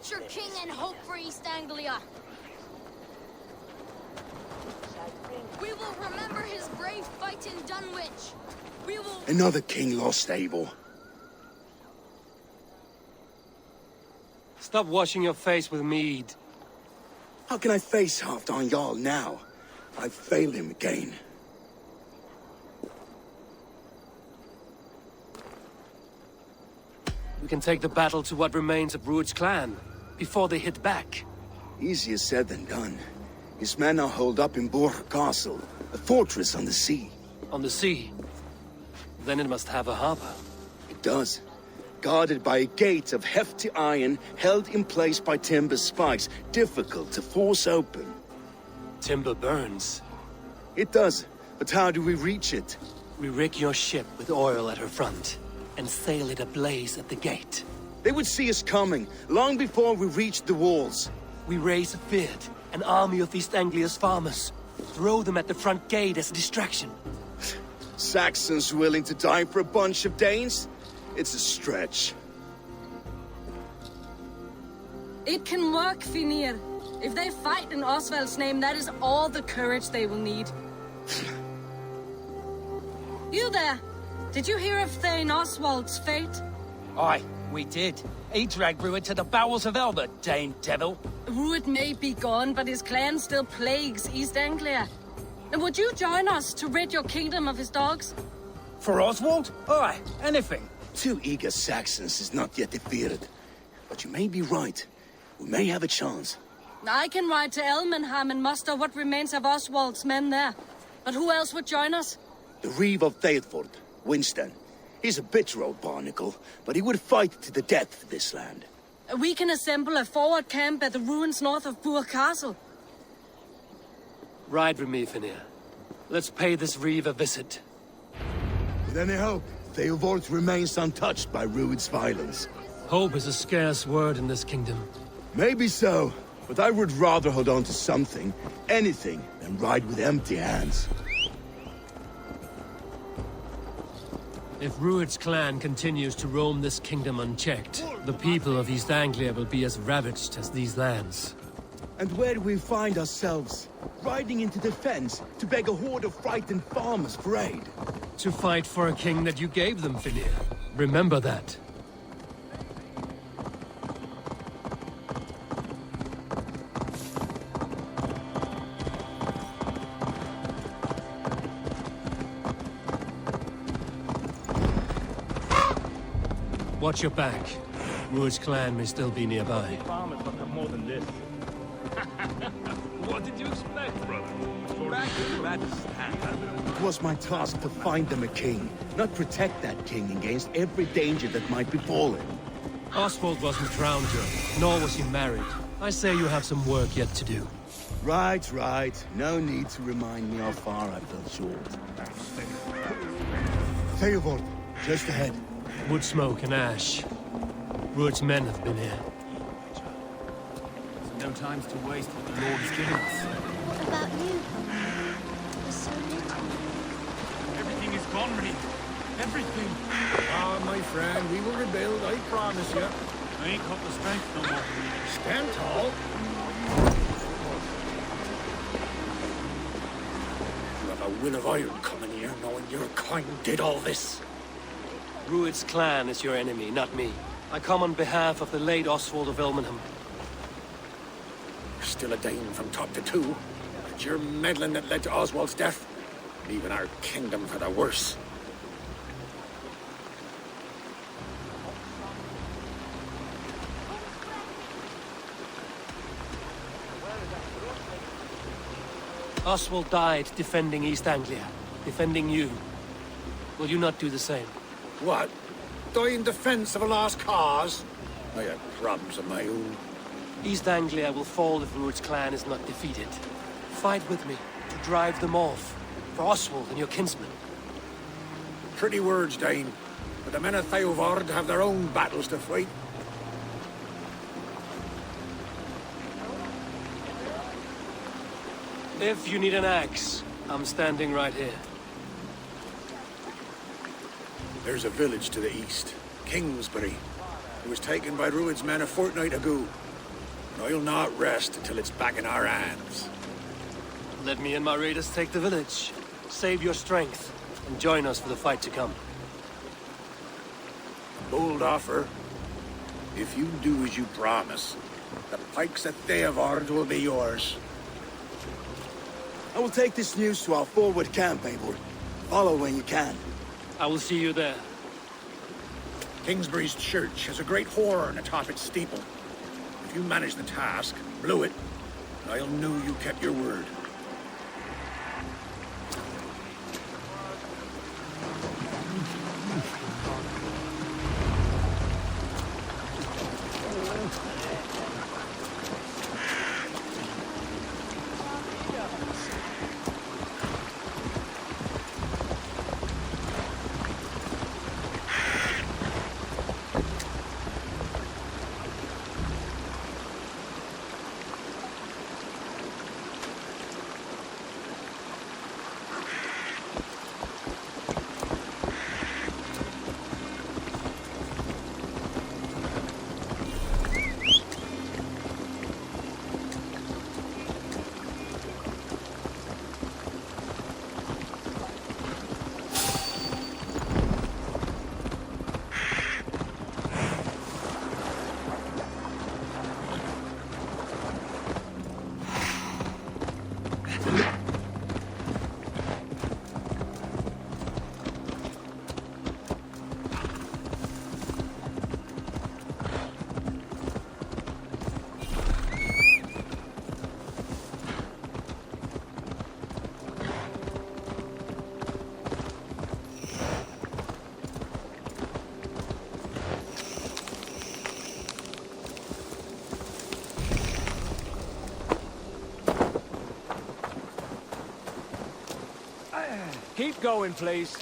future king and hope for East Anglia. We will remember his brave fight in Dunwich. We will... Another king lost, Eivor. Stop washing your face with mead. How can I face Halfdan Jarl now? I failed him again. We can take the battle to what remains of Rued's clan, before they hit back. Easier said than done. His men are holed up in Borg Castle, a fortress on the sea. On the sea? Then it must have a harbor. It does. Guarded by a gate of hefty iron, held in place by timber spikes, difficult to force open. Timber burns. It does, but how do we reach it? We rig your ship with oil at her front, and sail it ablaze at the gate. They would see us coming, long before we reached the walls. We raise a beard, an army of East Anglia's farmers. Throw them at the front gate as a distraction. Saxons willing to die for a bunch of Danes? It's a stretch. It can work, Finir. If they fight in Oswald's name, that is all the courage they will need. You there! Did you hear of Thane Oswald's fate? Aye, we did. He dragged Rued to the bowels of Elba, Dane devil. Rued may be gone, but his clan still plagues East Anglia. And would you join us to rid your kingdom of his dogs? For Oswald? Aye, anything. 2 eager Saxons is not yet defeated. But you may be right. We may have a chance. I can ride to Elmenham and muster what remains of Oswald's men there. But who else would join us? The Reeve of Thetford, Winston. He's a bitter old barnacle, but he would fight to the death for this land. We can assemble a forward camp at the ruins north of Borg Castle. Ride with me, Finir. Let's pay this Reeve a visit. With any hope, Eivor remains untouched by Rued's violence. Hope is a scarce word in this kingdom. Maybe so, but I would rather hold on to something, anything, than ride with empty hands. If Rued's clan continues to roam this kingdom unchecked, the people of East Anglia will be as ravaged as these lands. And where do we find ourselves? Riding into defense to beg a horde of frightened farmers for aid. To fight for a king that you gave them, Finir. Remember that. Watch your back. Rued's clan may still be nearby. Farmers must have more than this. What did you expect, brother? Back to Radistan. was my task to find them a king, not protect that king against every danger that might befall him. Oswald wasn't crowned yet, nor was he married. I say you have some work yet to do. Right, right. No need to remind me how far I fell short. Eivor, just ahead. Wood smoke and ash. Rued's men have been here. No times to waste what the Lord has given us. What about you? We're so little. Everything is gone, Reed. Everything. Ah, my friend, we will rebuild, I promise you. I ain't got the strength no more. Stand tall. You have a will of iron coming here, knowing your kind did all this. Rued's clan is your enemy, not me. I come on behalf of the late Oswald of Elmenham. You're still a Dane from top to two. It's your meddling that led to Oswald's death, leaving our kingdom for the worse. Oswald died defending East Anglia, defending you. Will you not do the same? What? Die in defense of a lost cause? I have problems of my own. East Anglia will fall if Rued's clan is not defeated. Fight with me to drive them off, for Oswald and your kinsmen. Pretty words, Dane, but the men of Eivor have their own battles to fight. If you need an axe, I'm standing right here. There's a village to the east, Kingsbury. It was taken by Rued's men a fortnight ago. And I'll not rest until it's back in our hands. Let me and my raiders take the village. Save your strength, and join us for the fight to come. Bold offer. If you do as you promise, the pikes at Eivor will be yours. I will take this news to our forward camp, Eivor. Follow when you can. I will see you there. Kingsbury's church has a great horn atop its steeple. If you manage the task, blow it, I'll know you kept your word. Keep going, please.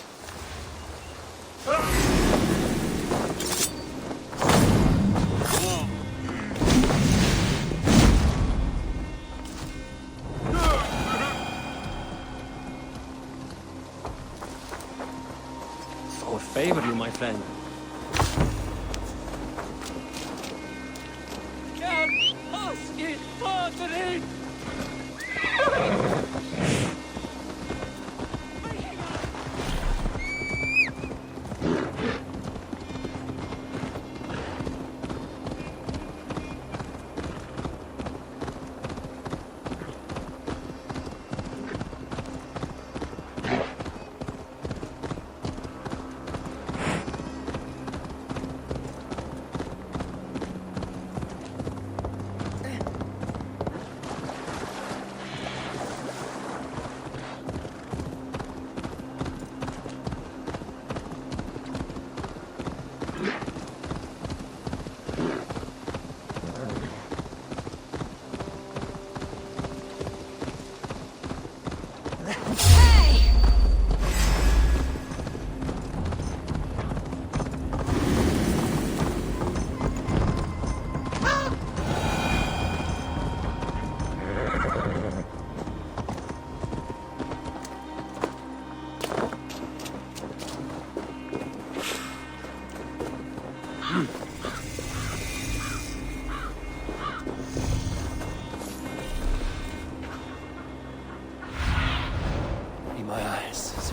So favor you, my friend. Be my eyes.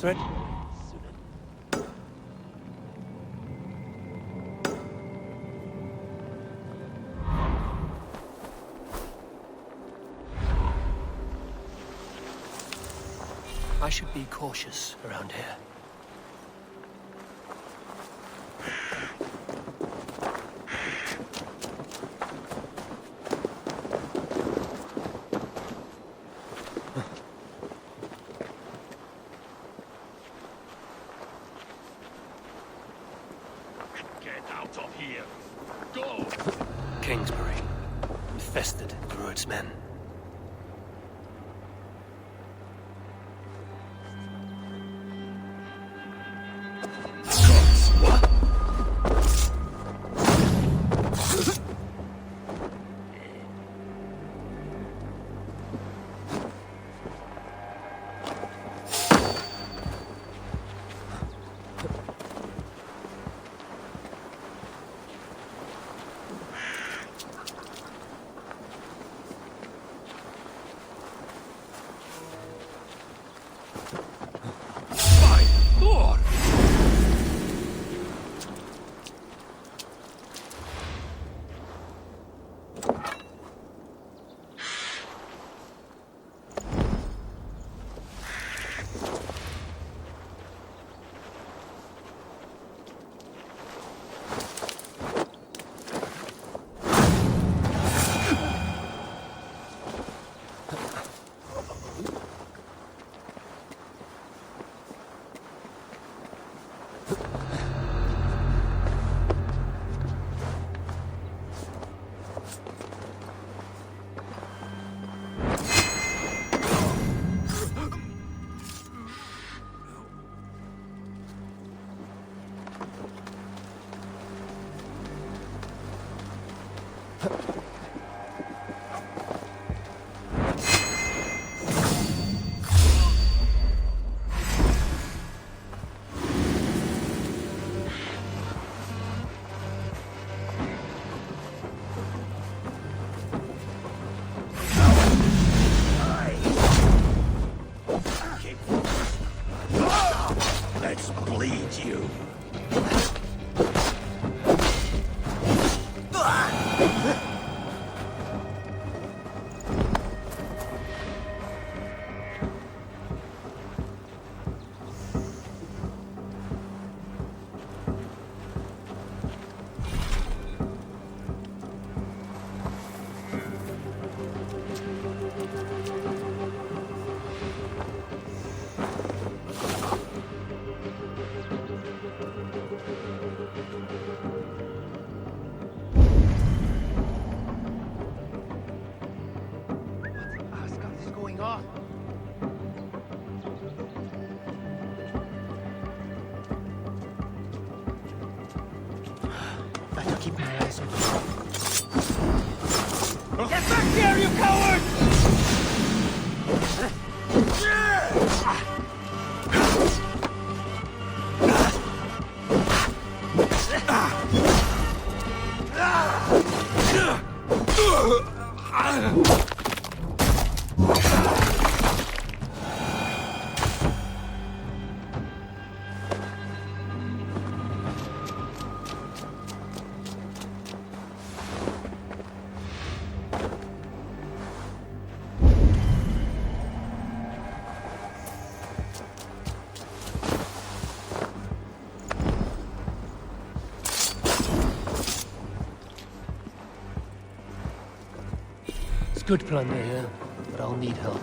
Threat. I should be cautious around here. Kingsbury, infested with Druid's men. Keep my eyes open. Get back here, you coward! Good plunder here, but I'll need help.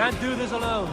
Can't do this alone.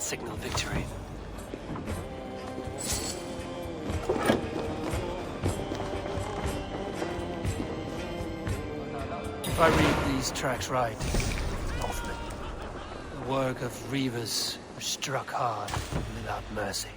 Signal victory. If I read these tracks right, Northmen, the work of reavers who struck hard without mercy.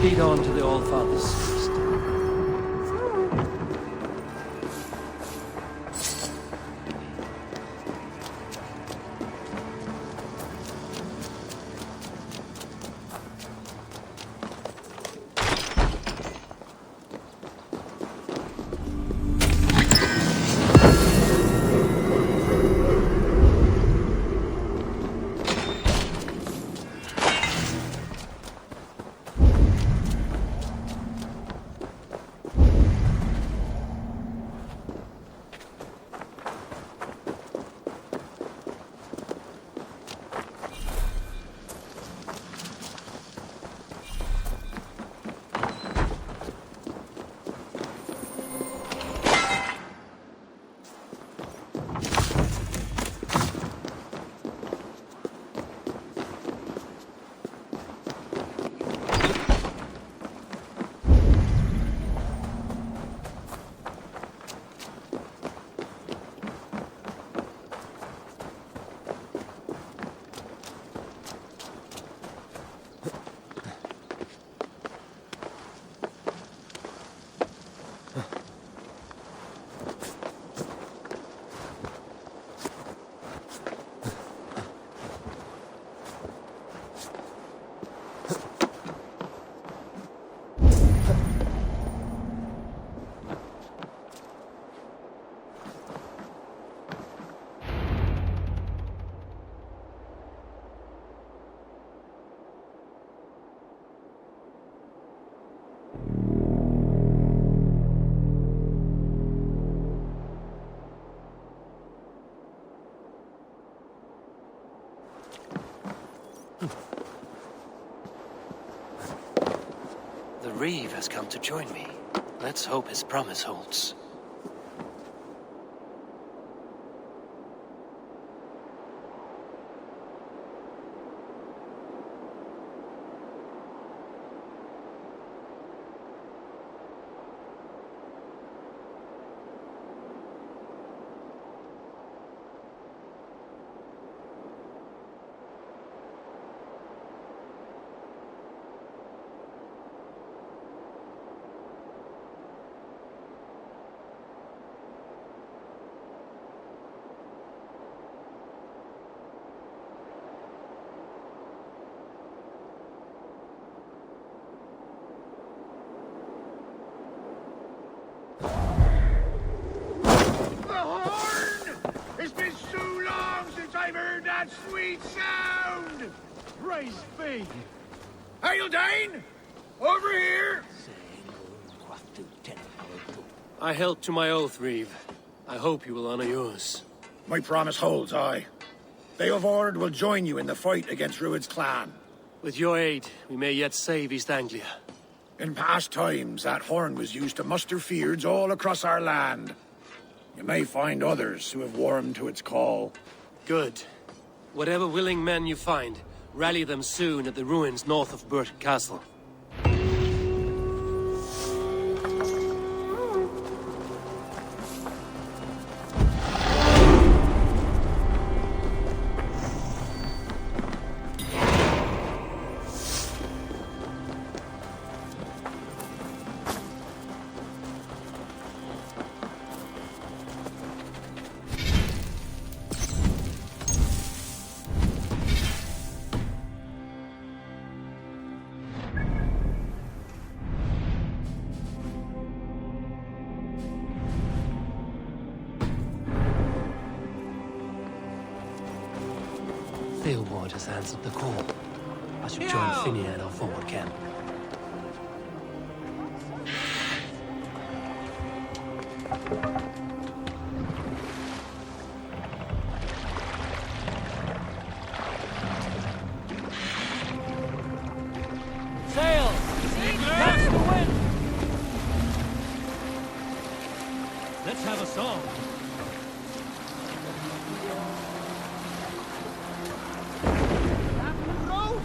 Speed on to the All-Father's feast. The Reeve has come to join me. Let's hope his promise holds. that sweet sound! Praise be! Hail, Dane! Over here! I held to my oath, Reeve. I hope you will honor yours. My promise holds, aye. Eivor will join you in the fight against Rued's clan. With your aid, we may yet save East Anglia. In past times, that horn was used to muster fyrds all across our land. You may find others who have warmed to its call. Good. Whatever willing men you find, rally them soon at the ruins north of Burton Castle. Eivor has answered the call. I should join Finny at our forward camp. Sail! Catch the wind! Let's have a song.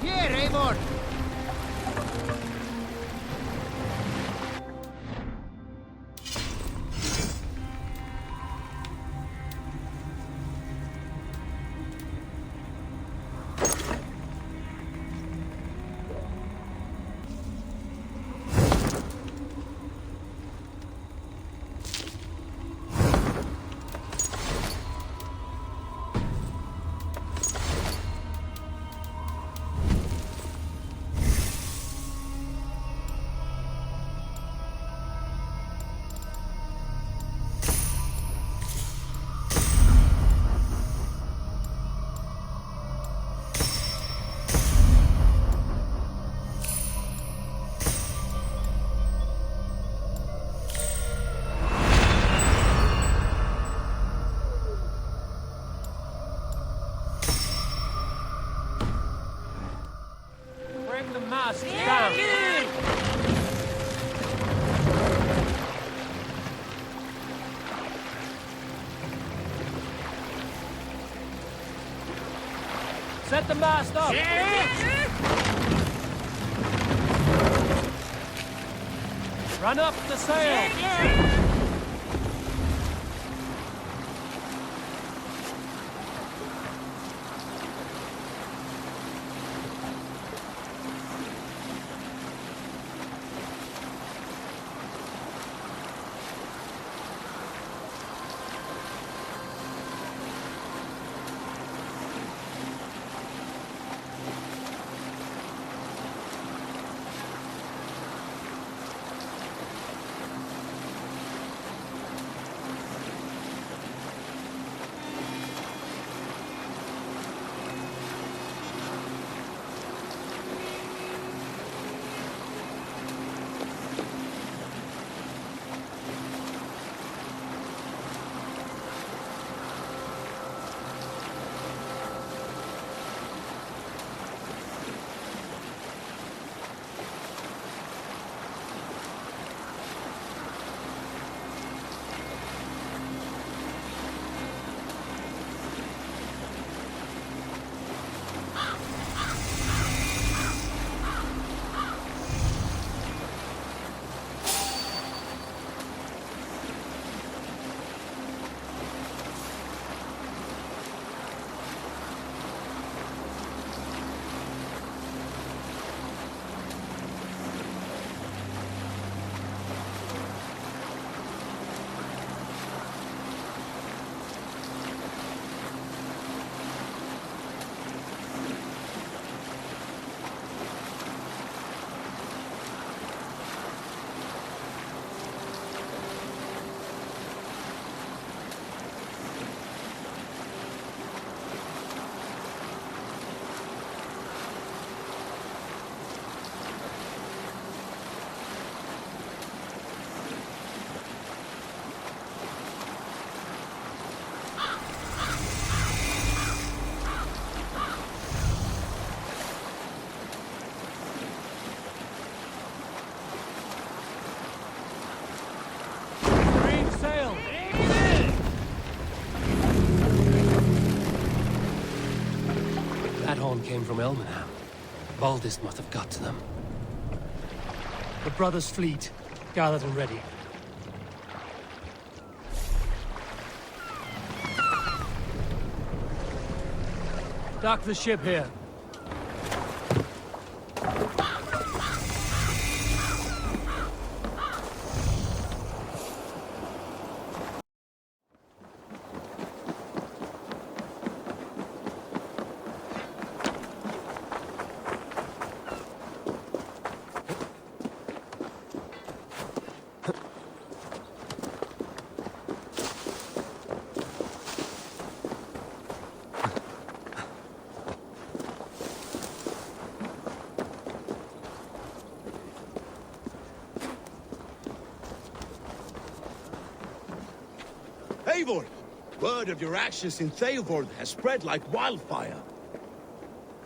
Here, Eivor! mast down. Set the mast up. Run up the sail. horn came from Elmenham. Baldis must have got to them. The brothers' fleet, gathered and ready. Dock the ship here. Eivor! Word of your actions in Eivor has spread like wildfire.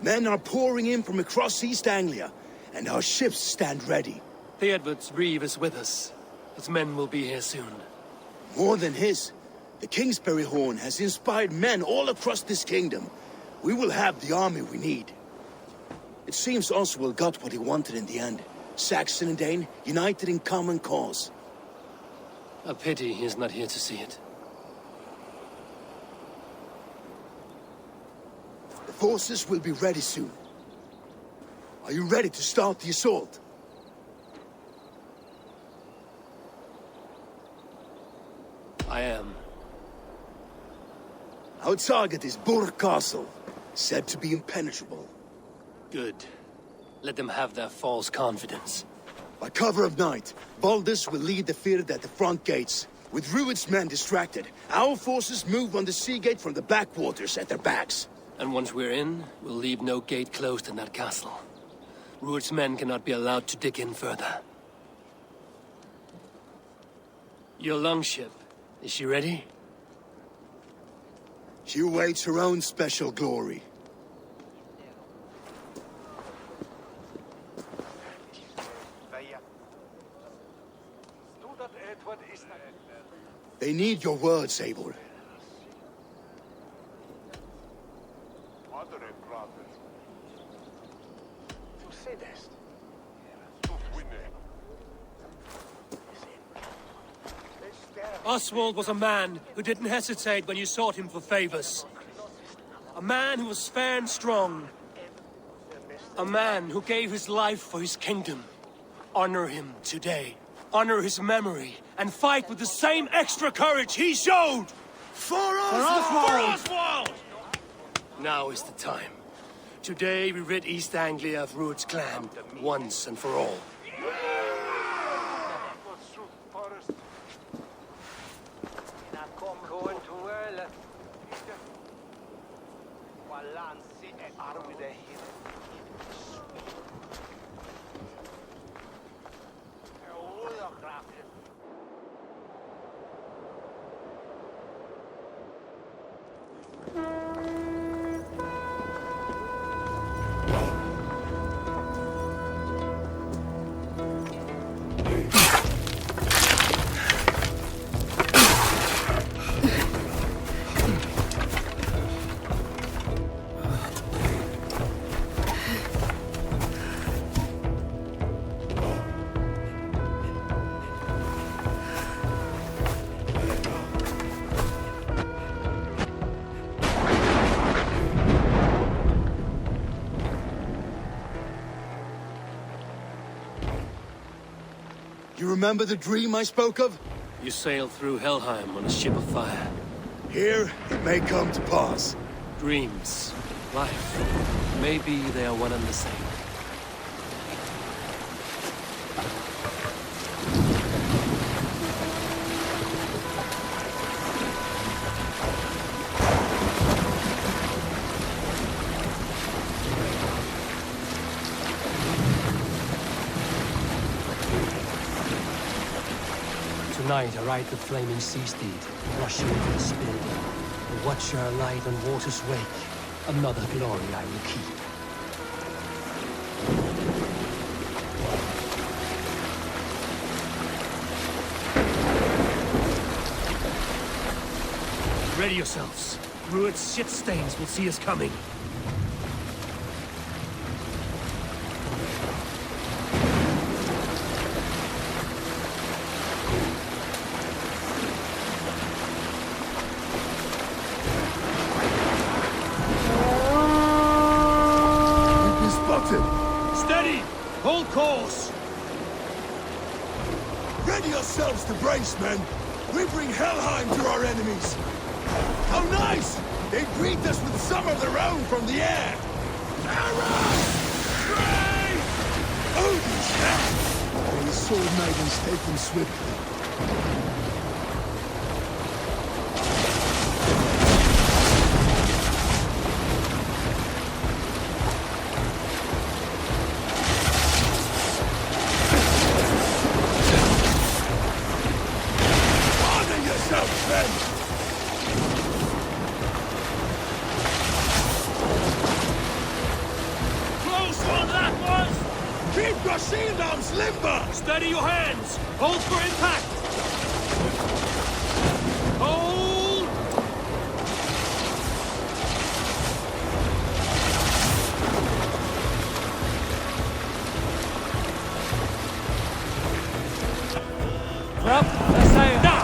Men are pouring in from across East Anglia, and our ships stand ready. Theodward's reeve is with us. His men will be here soon. More than his, the Kingsbury Horn has inspired men all across this kingdom. We will have the army we need. It seems Oswald got what he wanted in the end. Saxon and Dane united in common cause. A pity he's not here to see it. The forces will be ready soon. Are you ready to start the assault? I am. Our target is Burg Castle, said to be impenetrable. Good. Let them have their false confidence. By cover of night, Baldis will lead the field at the front gates. With Rued's men distracted, our forces move on the sea gate from the backwaters at their backs. And once we're in, we'll leave no gate closed in that castle. Rued's men cannot be allowed to dig in further. Your longship, is she ready? She awaits her own special glory. They need your words, Eivor. Oswald was a man who didn't hesitate when you sought him for favors. A man who was fair and strong. A man who gave his life for his kingdom. Honor him today. Honor his memory, and fight with the same extra courage he showed! For Oswald! For Oswald! Now is the time. Today we rid East Anglia of Rued's clan, once and for all. You remember the dream I spoke of? You sailed through Helheim on a ship of fire. Here, it may come to pass. Dreams, life, maybe they are one and the same. Tonight I ride the flaming sea steed, rushing into the spirit, and watch her light on water's wake. Another glory I will keep. Ready yourselves. Rued's shit stains will see us coming. yourselves to brace, men. We bring Helheim to our enemies. How nice! They greet us with some of their own from the air. Arrows! Pray! Odin's hand! May his sword maidens take them swiftly. Steady your hands! Hold for impact! Hold! Up, assail! Now!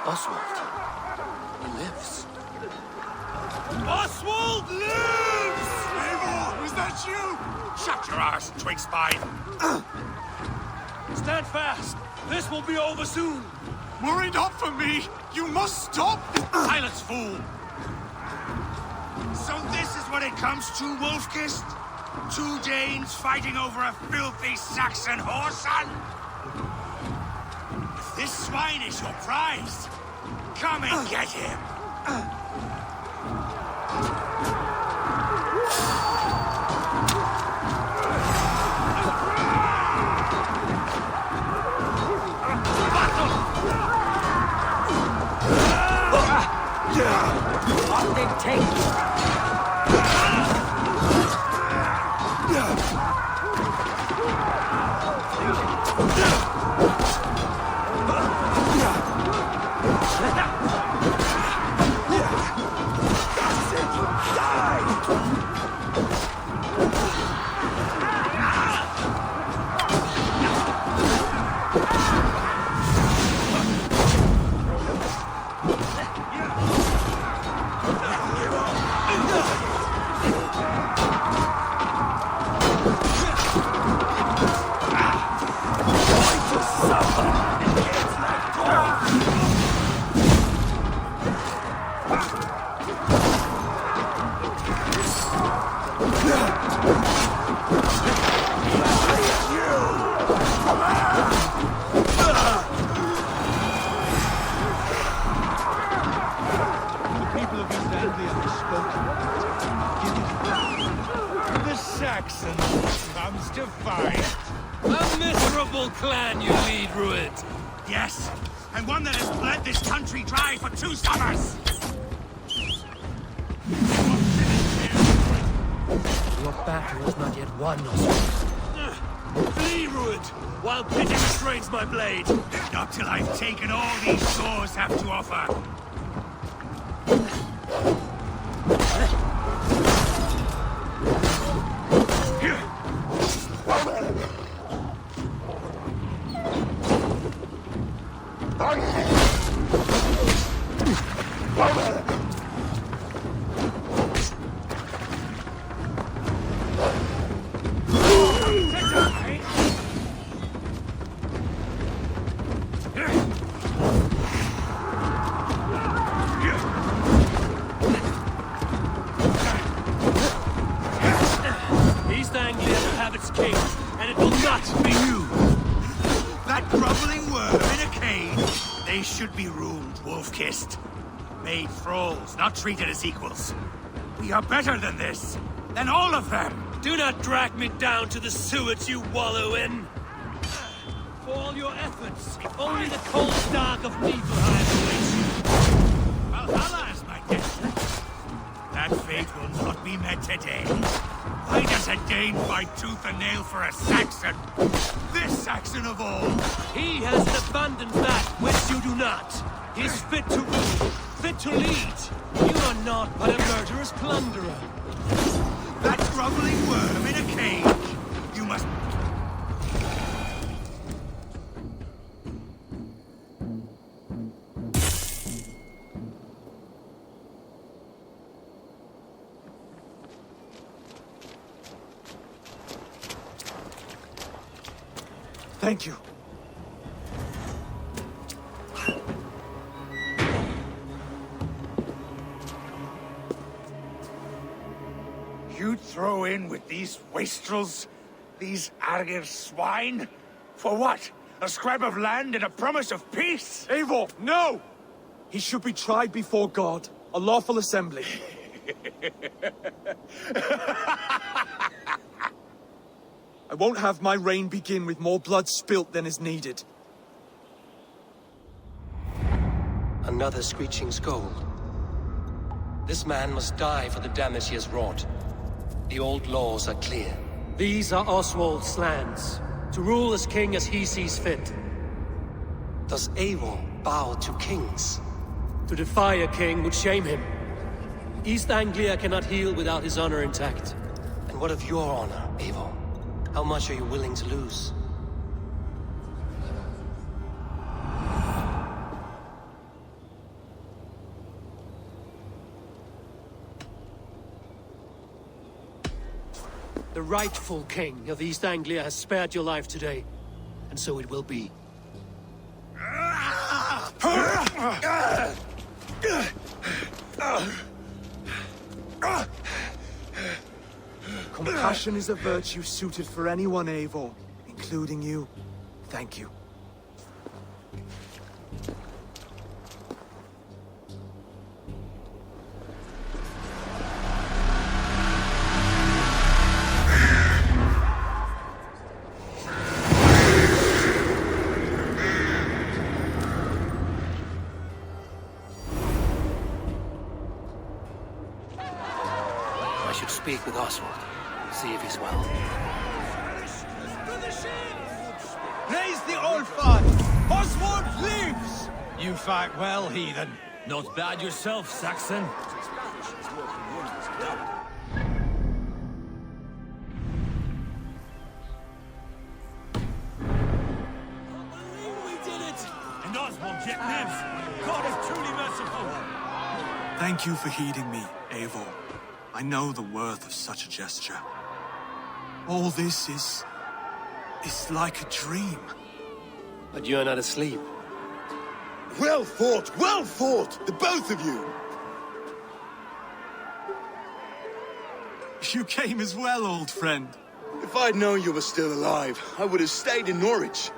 Oswald. He lives. Oswald lives! Eivor, is that you? Shut your arse, twig spine! Stand fast! This will be over soon! Worry not for me! You must stop! Silence, fool! So this is what it comes to, Wolfkist? 2 Danes fighting over a filthy Saxon whoreson? If this swine is your prize, come and get him! What did it take? The Saxon comes to fight. A miserable clan you lead, Rued. Yes, and one that has bled this country dry for 2 summers. Your battle is not yet won, Oswald. Flee, Rued, while pity restrains my blade. Not till I've taken all these swords have to offer. East Anglia will have its king, and it will not be you. That groveling worm in a cage. They should be ruled, wolf-kissed. Made thralls, not treated as equals. We are better than this. Than all of them. Do not drag me down to the sewers you wallow in. For all your efforts, only the cold dark of Niflheim awaits you. Valhalla is my destiny. That fate will not be met today. Why does a Dane fight tooth and nail for a Saxon? This Saxon of all. He has an abundance that which you do not. He's fit to rule, fit to lead. You are not but a murderous plunderer. That groveling worm in a cage. You must... Thank you. You'd throw in with these wastrels? These Argir swine? For what? A scrap of land and a promise of peace? Eivor, no! He should be tried before God, a lawful assembly. I won't have my reign begin with more blood spilt than is needed. Another screeching scold. This man must die for the damage he has wrought. The old laws are clear. These are Oswald's lands, to rule as king as he sees fit. Does Eivor bow to kings? To defy a king would shame him. East Anglia cannot heal without his honor intact. And what of your honor, Eivor? How much are you willing to lose? The rightful king of East Anglia has spared your life today, and so it will be. Compassion is a virtue suited for anyone, Eivor, including you. Thank you. I should speak with Oswald, see if he's well. Raise the old flag! Oswald lives! You fight well, heathen. Not bad yourself, Saxon. We did it! And Oswald yet lives! God is truly merciful! Thank you for heeding me, Eivor. I know the worth of such a gesture. All this is like a dream. But you're not asleep. Well fought, the both of you! You came as well, old friend. If I'd known you were still alive, I would have stayed in Norwich.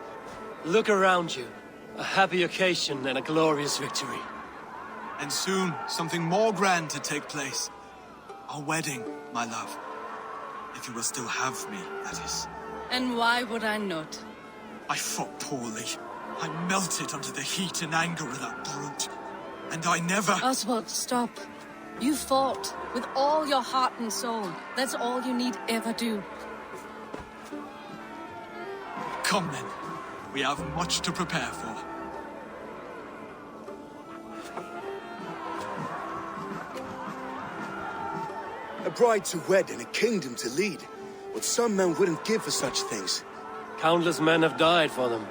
Look around you. A happy occasion and a glorious victory. And soon, something more grand to take place. Our wedding, my love. If you will still have me, that is. And why would I not? I fought poorly. I melted under the heat and anger of that brute. And I never... Oswald, stop. You fought with all your heart and soul. That's all you need ever do. Come then. We have much to prepare for. A bride to wed and a kingdom to lead. What some men wouldn't give for such things. Countless men have died for them.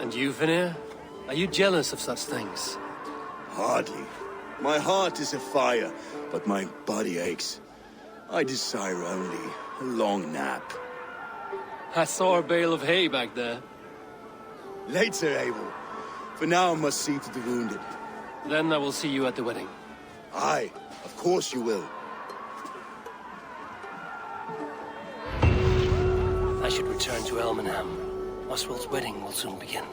And you, Vanir? Are you jealous of such things? Hardly. My heart is afire, but my body aches. I desire only a long nap. I saw a bale of hay back there. Later, Eivor. For now I must see to the wounded. Then I will see you at the wedding. Aye, of course you will. I should return to Elmenham. Oswald's wedding will soon begin.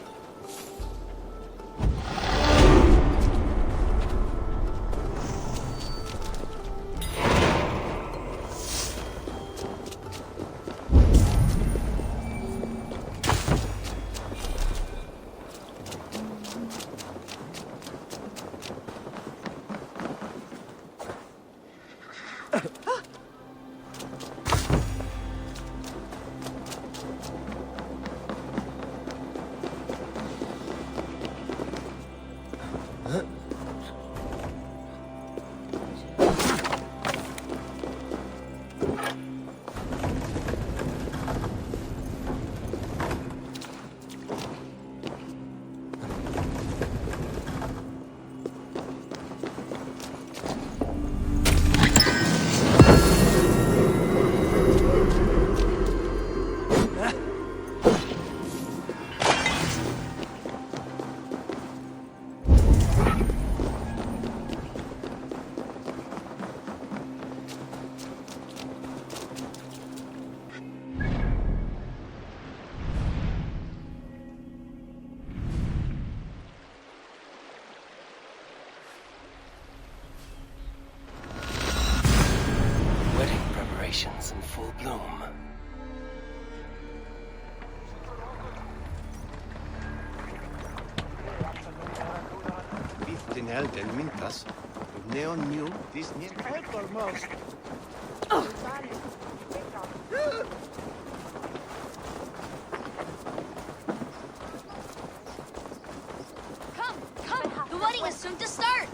In full bloom. Come! The wedding is soon to start!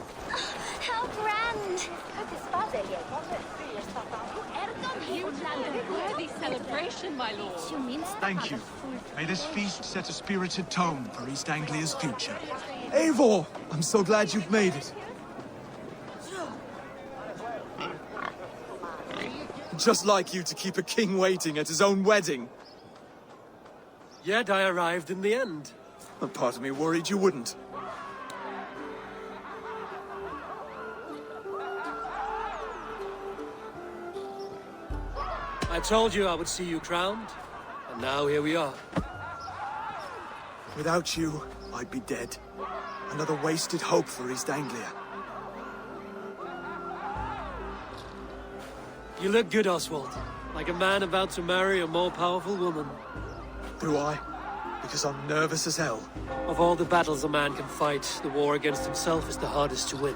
How grand! Worthy celebration, my lord. Thank you. May this feast set a spirited tone for East Anglia's future. Eivor! I'm so glad you've made it. Just like you to keep a king waiting at his own wedding. Yet I arrived in the end. A part of me worried you wouldn't. I told you I would see you crowned, and now here we are. Without you, I'd be dead. Another wasted hope for East Anglia. You look good, Oswald. Like a man about to marry a more powerful woman. Do I? Because I'm nervous as hell. Of all the battles a man can fight, the war against himself is the hardest to win.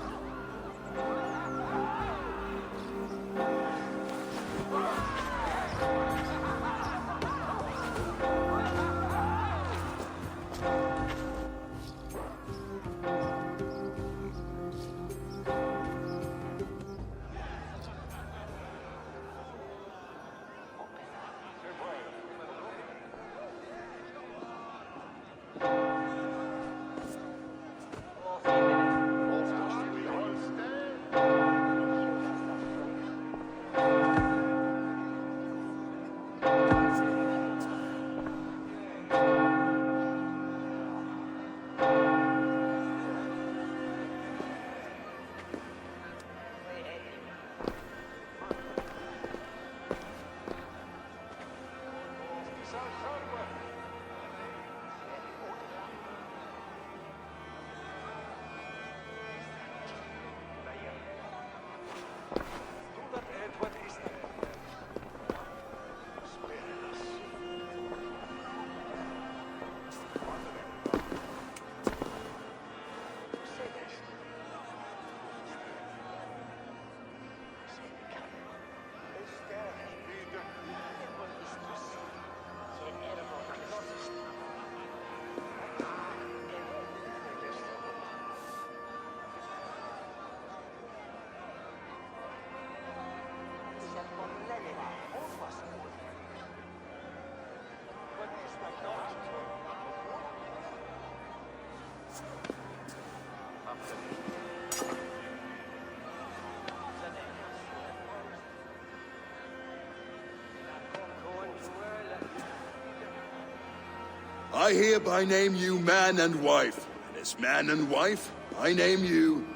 I hereby name you man and wife. And as man and wife, I name you...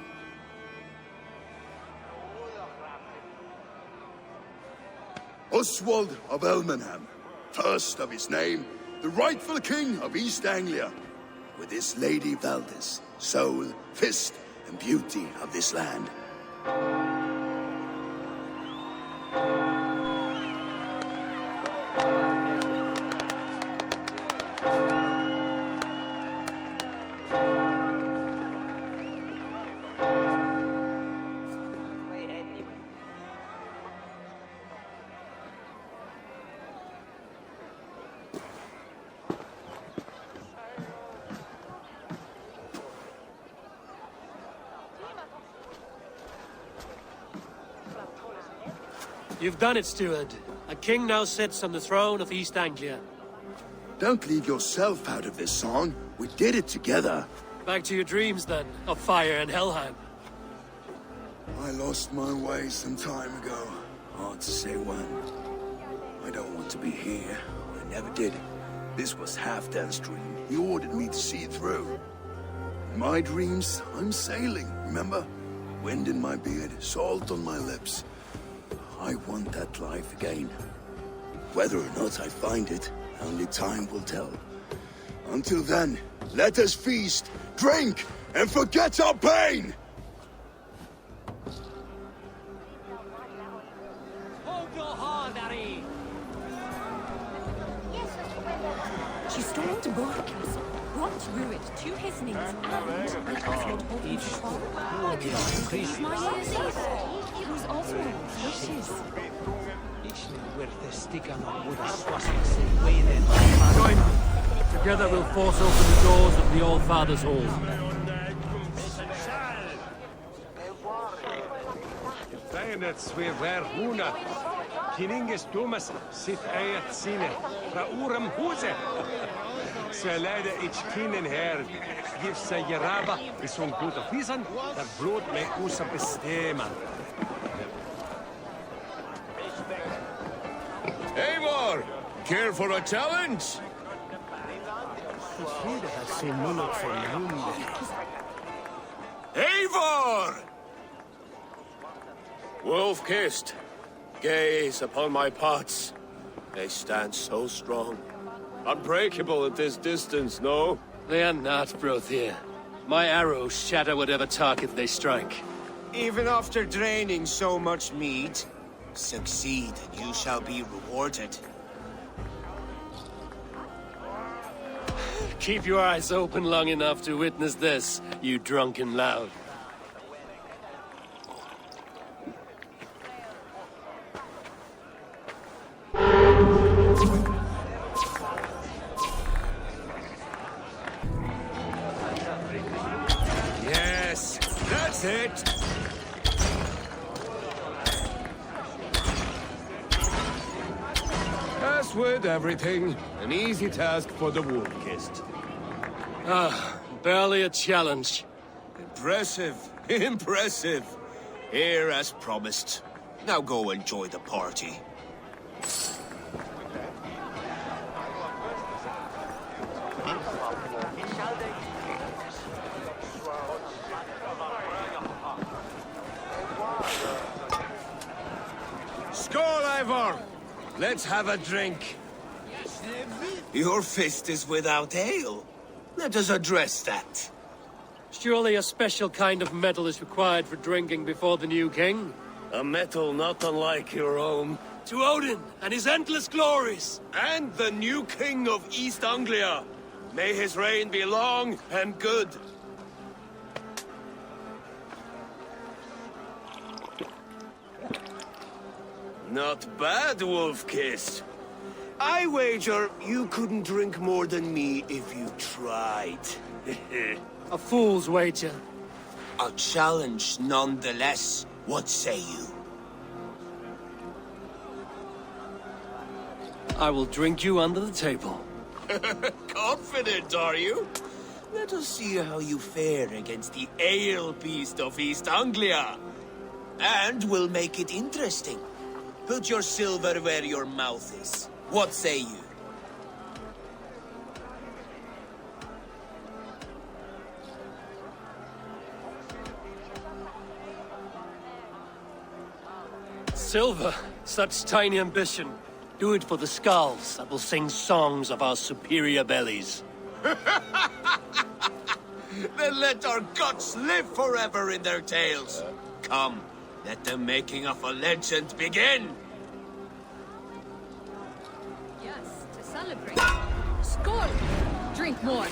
Oswald of Elmenham, first of his name, the rightful king of East Anglia, with this Lady Valdis, soul, fist, and beauty of this land. You've done it, steward. A king now sits on the throne of East Anglia. Don't leave yourself out of this song. We did it together. Back to your dreams, then, of fire and Helheim. I lost my way some time ago. Hard to say when. I don't want to be here. I never did. This was Halfdan's dream. He ordered me to see it through. In my dreams, I'm sailing, remember? Wind in my beard, salt on my lips. I want that life again. Whether or not I find it, only time will tell. Until then, let us feast, drink, and forget our pain! Hold your horn, Harry! She stormed Borg Castle, brought Ruid to his knees, and Oswald opened his heart. My ears either. It was Oswald, wishes. Join me. Together we'll force open the doors of the Old Father's Hall. Väinets we ver huna. Kininges dumas sit eiet sine. Fra uram huse. Se leide ich kinen her. Gif se jeraba is on bloed of visan. Dat bloed me usa besteman. Care for a challenge? Eivor! Wolf-kissed, gaze upon my pots. They stand so strong. Unbreakable at this distance, no? They are not, Brothier. My arrows shatter whatever target they strike. Even after draining so much meat, succeed and you shall be rewarded. Keep your eyes open long enough to witness this, you drunken lout. Yes, that's it! As with everything, an easy task for the wolf-kissed. Ah, barely a challenge. Impressive, impressive. Here as promised. Now go enjoy the party. Skål, Eivor! Let's have a drink. Your fist is without ale. Let us address that. Surely a special kind of metal is required for drinking before the new king? A metal not unlike your own. To Odin and his endless glories! And the new king of East Anglia. May his reign be long and good. Not bad, Wolf-kissed. I wager you couldn't drink more than me if you tried. A fool's wager. A challenge nonetheless. What say you? I will drink you under the table. Confident, are you? Let us see how you fare against the ale beast of East Anglia. And we'll make it interesting. Put your silver where your mouth is. What say you? Silver, such tiny ambition. Do it for the skulls that will sing songs of our superior bellies. Then let our guts live forever in their tails. Come, let the making of a legend begin. Yes, to celebrate. Skål! Drink more.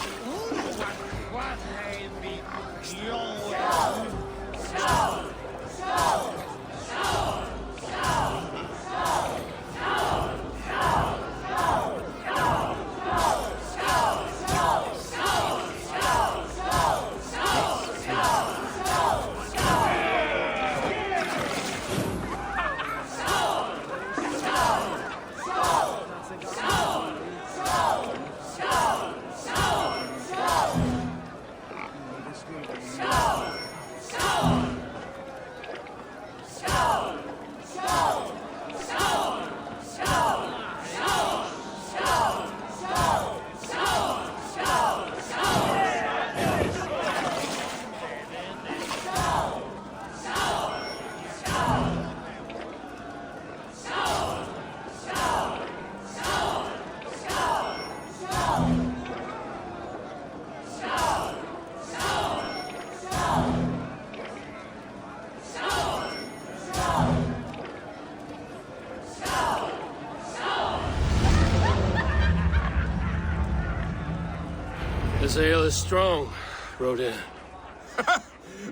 This ale is strong, Rodin.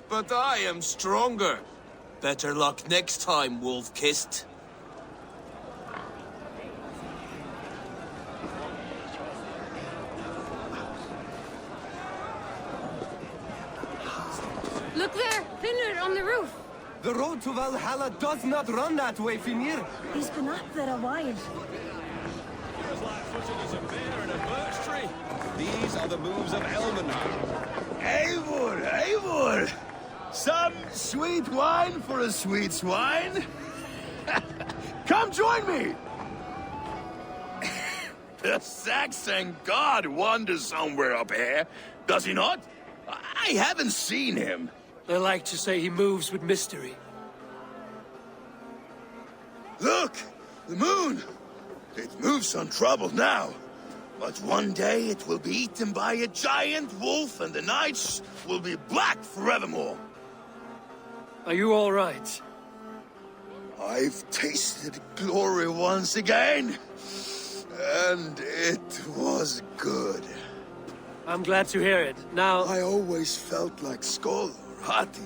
But I am stronger. Better luck next time, Wolf-kissed. Look there! Finner on the roof! The road to Valhalla does not run that way, Finir. He's been up there a while. Feels like footing as a bear in a birch tree. These are the moves of Elmenham. Eivor, Eivor! Some sweet wine for a sweet swine? Come join me! The Saxon god wanders somewhere up here, does he not? I haven't seen him. They like to say he moves with mystery. Look! The moon! It moves untroubled now. But one day it will be eaten by a giant wolf and the nights will be black forevermore. Are you all right? I've tasted glory once again. And it was good. I'm glad to hear it. Now... I always felt like Skoll or Hati.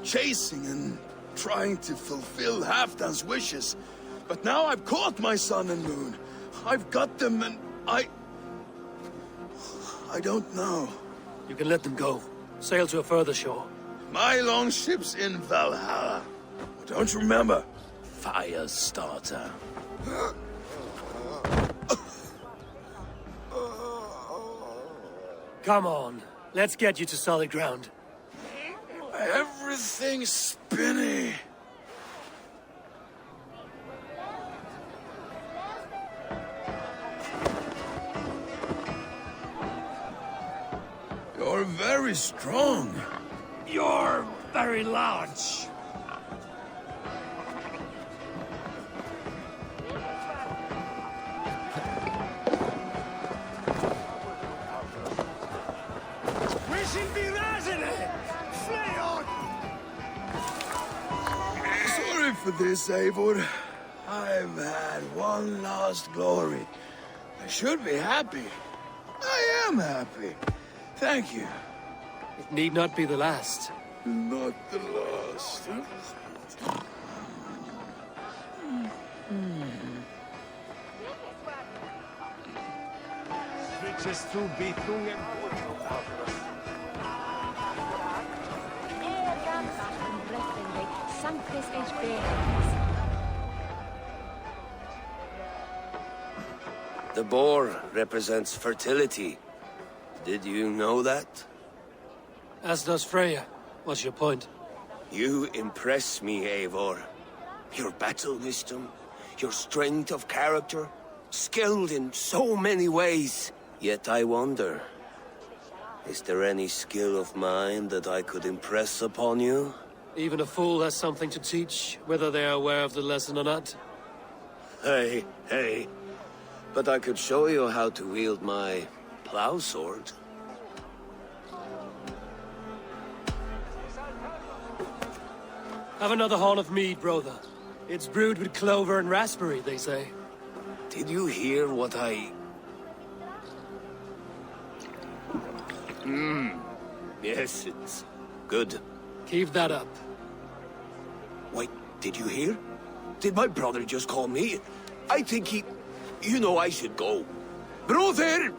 Chasing and trying to fulfill Halfdan's wishes. But now I've caught my sun and moon. I've got them and I don't know. You can let them go. Sail to a further shore. My longship's in Valhalla. Don't you remember? Firestarter. Come on. Let's get you to solid ground. Everything's spinny. You're very strong. You're very large. We should be rising it. Flay on. Sorry for this, Eivor. I've had one last glory. I should be happy. I am happy. Thank you. It need not be the last. Not the last. Switches to Viking. The boar represents fertility. Did you know that? As does Freya. What's your point? You impress me, Eivor. Your battle wisdom, your strength of character, skilled in so many ways. Yet I wonder, is there any skill of mine that I could impress upon you? Even a fool has something to teach, whether they are aware of the lesson or not. Hey. But I could show you how to wield my plow sword. Have another horn of mead, brother. It's brewed with clover and raspberry, they say. Did you hear what I... Yes, it's good. Keep that up. Wait, did you hear? Did my brother just call me? I think he... You know I should go. Brother!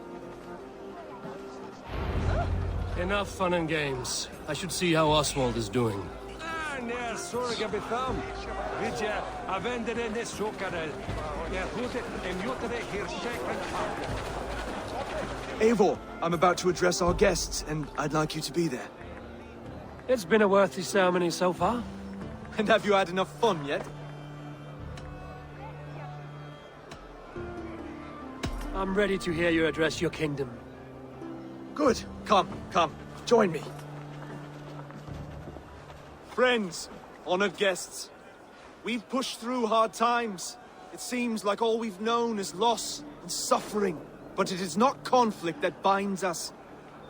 Enough fun and games. I should see how Oswald is doing. Eivor, I'm about to address our guests, and I'd like you to be there. It's been a worthy ceremony so far. And have you had enough fun yet? I'm ready to hear you address your kingdom. Good. Come. Join me. Friends, honored guests, we've pushed through hard times. It seems like all we've known is loss and suffering. But it is not conflict that binds us.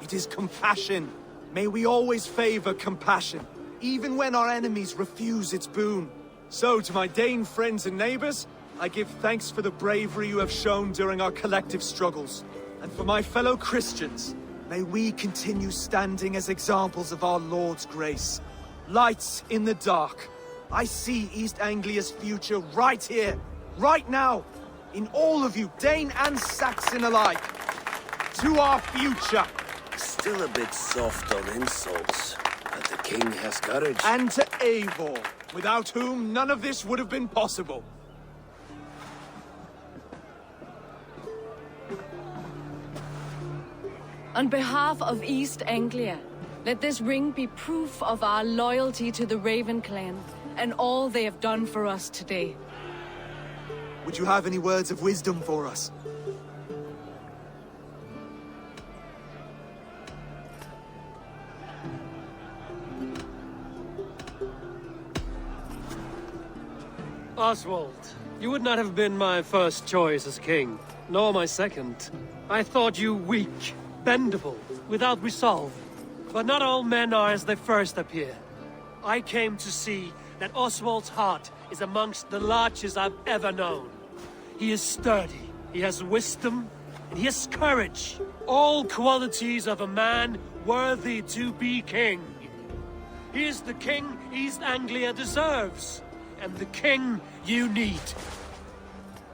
It is compassion. May we always favor compassion, even when our enemies refuse its boon. So, to my Dane friends and neighbors, I give thanks for the bravery you have shown during our collective struggles. And for my fellow Christians, may we continue standing as examples of our Lord's grace. Lights in the dark. I see East Anglia's future right here, right now, in all of you, Dane and Saxon alike. To our future. Still a bit soft on insults, but the king has courage. And to Eivor, without whom none of this would have been possible. On behalf of East Anglia, let this ring be proof of our loyalty to the Raven clan and all they have done for us today. Would you have any words of wisdom for us? Oswald, you would not have been my first choice as king, nor my second. I thought you weak, bendable, without resolve. But not all men are as they first appear. I came to see that Oswald's heart is amongst the largest I've ever known. He is sturdy, he has wisdom, and he has courage. All qualities of a man worthy to be king. He is the king East Anglia deserves, and the king you need.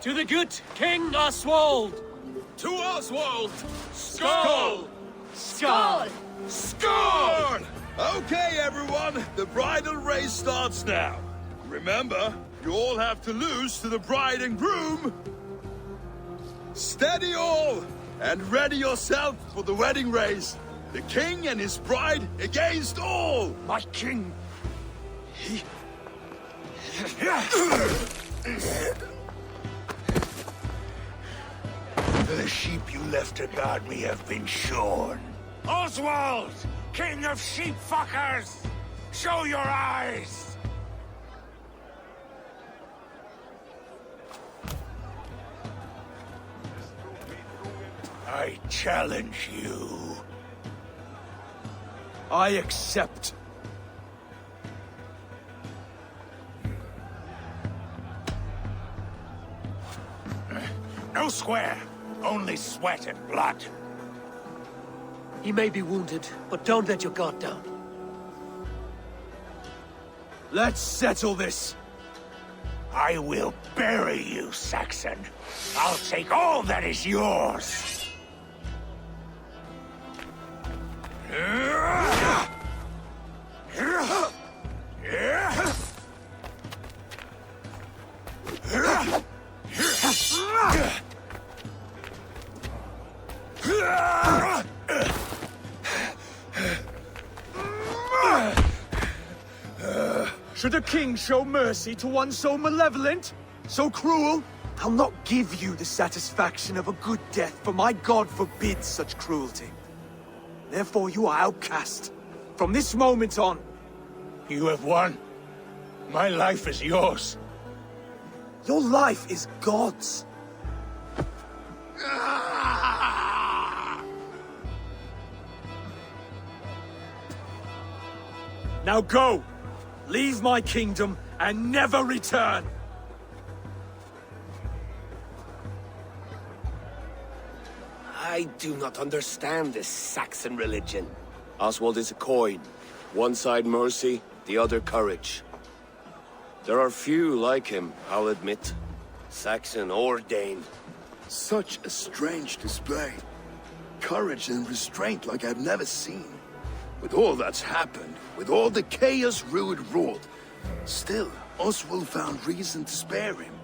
To the good King Oswald! To Oswald! Skål! Skål! Skål! Okay, everyone, the bridal race starts now. Remember, you all have to lose to the bride and groom. Steady all, and ready yourself for the wedding race. The king and his bride against all! My king! He... The sheep you left to guard me have been shorn. Oswald! King of sheep fuckers! Show your eyes! I challenge you. I accept. No square, only sweat and blood. He may be wounded, but don't let your guard down. Let's settle this. I will bury you, Saxon. I'll take all that is yours. Should a king show mercy to one so malevolent, so cruel? I'll not give you the satisfaction of a good death, for my god forbids such cruelty. Therefore you are outcast. From this moment on. You have won. My life is yours. Your life is God's. Now go! Leave my kingdom and never return! I do not understand this Saxon religion. Oswald is a coin. One side mercy, the other courage. There are few like him, I'll admit. Saxon or Dane. Such a strange display. Courage and restraint like I've never seen. With all that's happened, with all the chaos Rued wrought, still, Oswald found reason to spare him.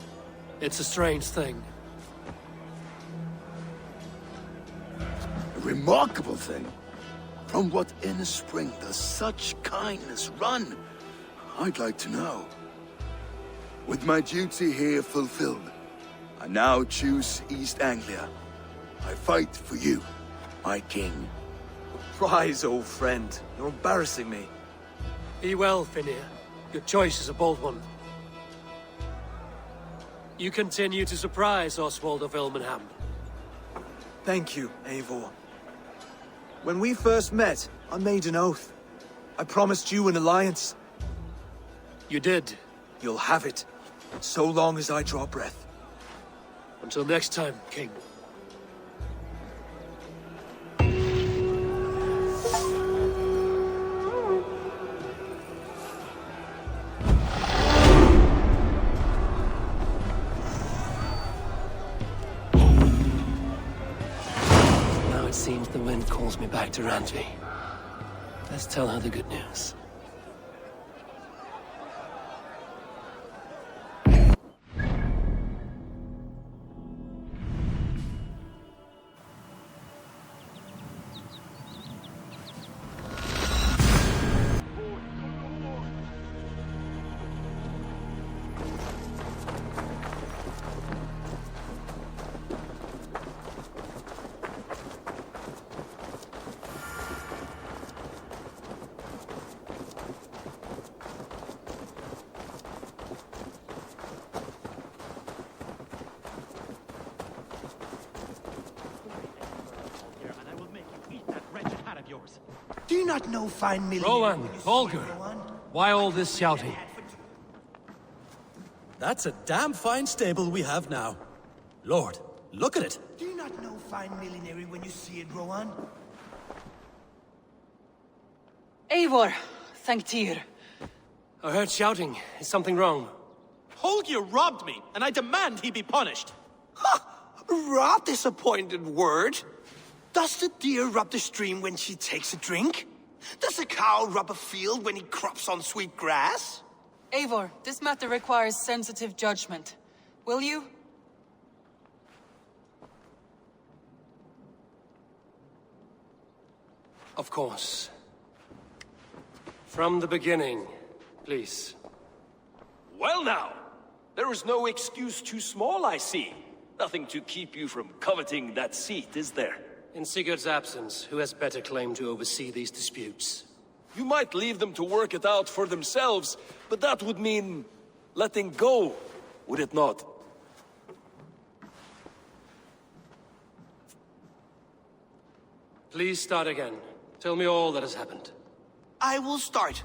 It's a strange thing. A remarkable thing. From what inner spring does such kindness run? I'd like to know. With my duty here fulfilled, I now choose East Anglia. I fight for you, my king. Rise, old friend. You're embarrassing me. Be well, Finir. Your choice is a bold one. You continue to surprise Oswald of Ilmenham. Thank you, Eivor. When we first met, I made an oath. I promised you an alliance. You did. You'll have it, so long as I draw breath. Until next time, King. Now it seems the wind calls me back to Randvi. Let's tell her the good news. you not know fine milling? Rowan, Holger, why all this shouting? That's a damn fine stable we have now. Lord, look at it. Do you not know fine millinery when you see it, Rowan? Eivor, thank Tyr. I heard shouting. Is something wrong? Holger robbed me, and I demand he be punished. Ha! Rot disappointed word. Does the deer rub the stream when she takes a drink? Does a cow rub a field when he crops on sweet grass? Eivor, this matter requires sensitive judgment. Will you? Of course. From the beginning, please. Well now, there is no excuse too small, I see. Nothing to keep you from coveting that seat, is there? In Sigurd's absence, who has better claim to oversee these disputes? You might leave them to work it out for themselves, but that would mean letting go, would it not? Please start again. Tell me all that has happened. I will start.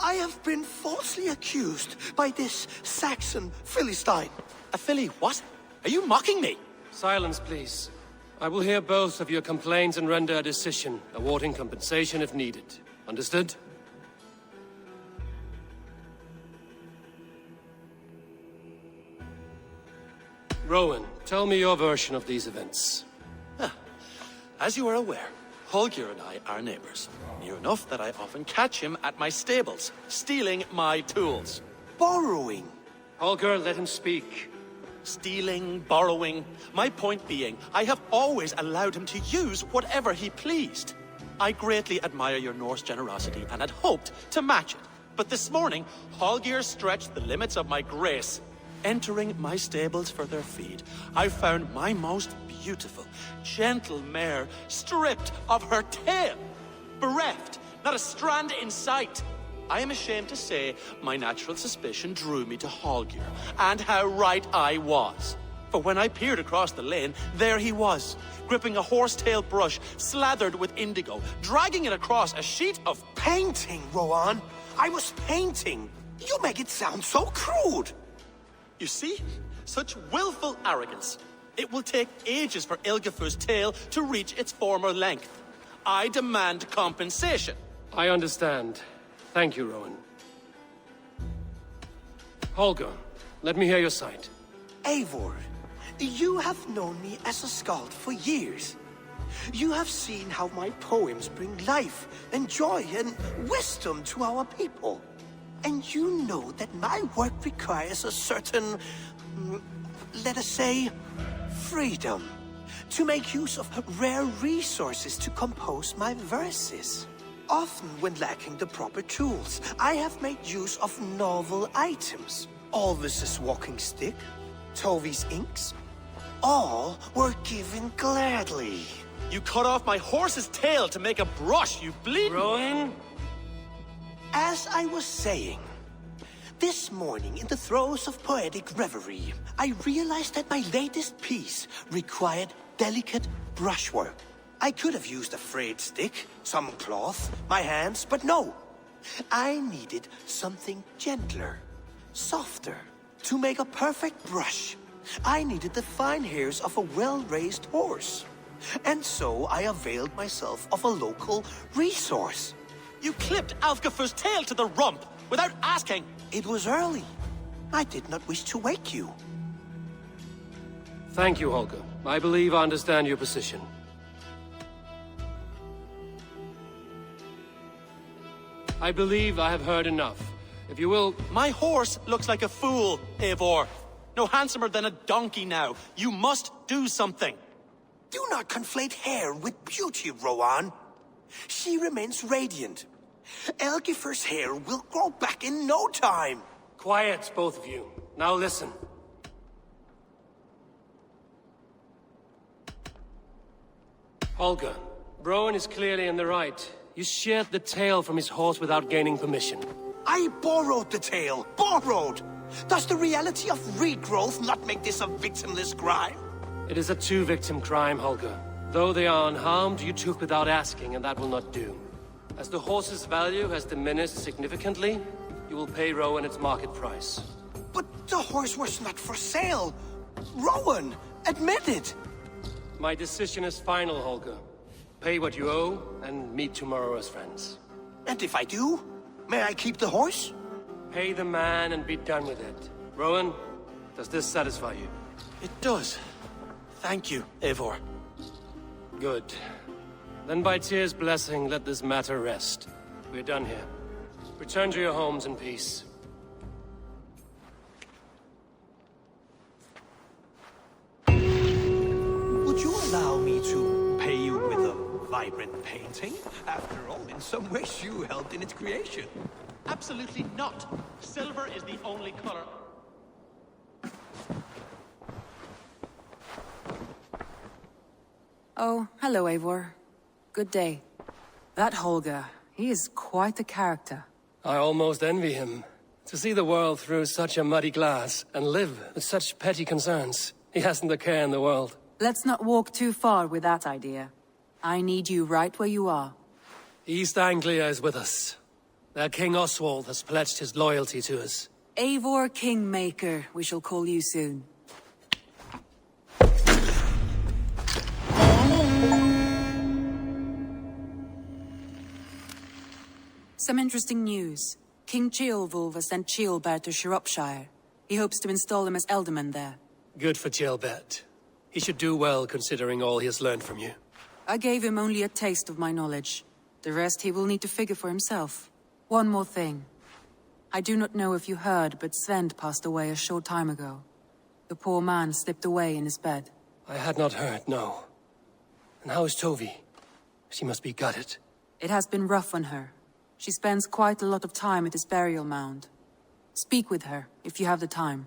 I have been falsely accused by this Saxon Philistine. A Philly what? Are you mocking me? Silence, please. I will hear both of your complaints and render a decision, awarding compensation if needed. Understood? Rowan, tell me your version of these events. As you are aware, Holger and I are neighbors. Near enough that I often catch him at my stables, stealing my tools. Borrowing. Holger, let him speak. Stealing, borrowing. My point being, I have always allowed him to use whatever he pleased. I greatly admire your Norse generosity and had hoped to match it. But this morning, Holger stretched the limits of my grace. Entering my stables for their feed, I found my most beautiful, gentle mare stripped of her tail. Bereft, not a strand in sight. I am ashamed to say my natural suspicion drew me to Holger, and how right I was. For when I peered across the lane, there he was, gripping a horsetail brush slathered with indigo, dragging it across a sheet of painting, Rowan. I was painting. You make it sound so crude. You see? Such willful arrogance. It will take ages for Ilgafur's tail to reach its former length. I demand compensation. I understand. Thank you, Rowan. Holger, let me hear your side. Eivor, you have known me as a skald for years. You have seen how my poems bring life and joy and wisdom to our people. And you know that my work requires a certain, let us say, freedom. To make use of rare resources to compose my verses. Often when lacking the proper tools, I have made use of novel items. Alvis's walking stick, Tovi's inks, all were given gladly. You cut off my horse's tail to make a brush, you bleed. Rowan? As I was saying, this morning in the throes of poetic reverie, I realized that my latest piece required delicate brushwork. I could have used a frayed stick, some cloth, my hands, but no. I needed something gentler, softer. To make a perfect brush, I needed the fine hairs of a well-raised horse. And so I availed myself of a local resource. You clipped Alfgafur's tail to the rump without asking. It was early. I did not wish to wake you. Thank you, Holger. I believe I understand your position. I believe I have heard enough. If you will... My horse looks like a fool, Eivor. No handsomer than a donkey now. You must do something. Do not conflate hair with beauty, Rowan. She remains radiant. Elgifur's hair will grow back in no time. Quiet, both of you. Now listen. Holger, Rowan is clearly in the right. You sheared the tail from his horse without gaining permission. I borrowed the tail. Borrowed! Does the reality of regrowth not make this a victimless crime? It is a two-victim crime, Holger. Though they are unharmed, you took without asking, and that will not do. As the horse's value has diminished significantly, you will pay Rowan its market price. But the horse was not for sale. Rowan, admit it. My decision is final, Holger. Pay what you owe, and meet tomorrow as friends. And if I do, may I keep the horse? Pay the man and be done with it. Rowan, does this satisfy you? It does. Thank you, Eivor. Good. Then by Tyr's blessing, let this matter rest. We're done here. Return to your homes in peace. Would you allow me to pay you with a vibrant painting? After all, in some ways you helped in its creation. Absolutely not. Silver is the only color. Oh, hello, Eivor. Good day. That Holger, he is quite a character. I almost envy him. To see the world through such a muddy glass, and live with such petty concerns. He hasn't a care in the world. Let's not walk too far with that idea. I need you right where you are. East Anglia is with us. Their King Oswald has pledged his loyalty to us. Eivor Kingmaker, we shall call you soon. Some interesting news. King Ceolwulf has sent Ceolbert to Shropshire. He hopes to install him as Elderman there. Good for Ceolbert. He should do well considering all he has learned from you. I gave him only a taste of my knowledge. The rest he will need to figure for himself. One more thing. I do not know if you heard, but Sven passed away a short time ago. The poor man slipped away in his bed. I had not heard, no. And how is Tovi? She must be gutted. It has been rough on her. She spends quite a lot of time at his burial mound. Speak with her, if you have the time.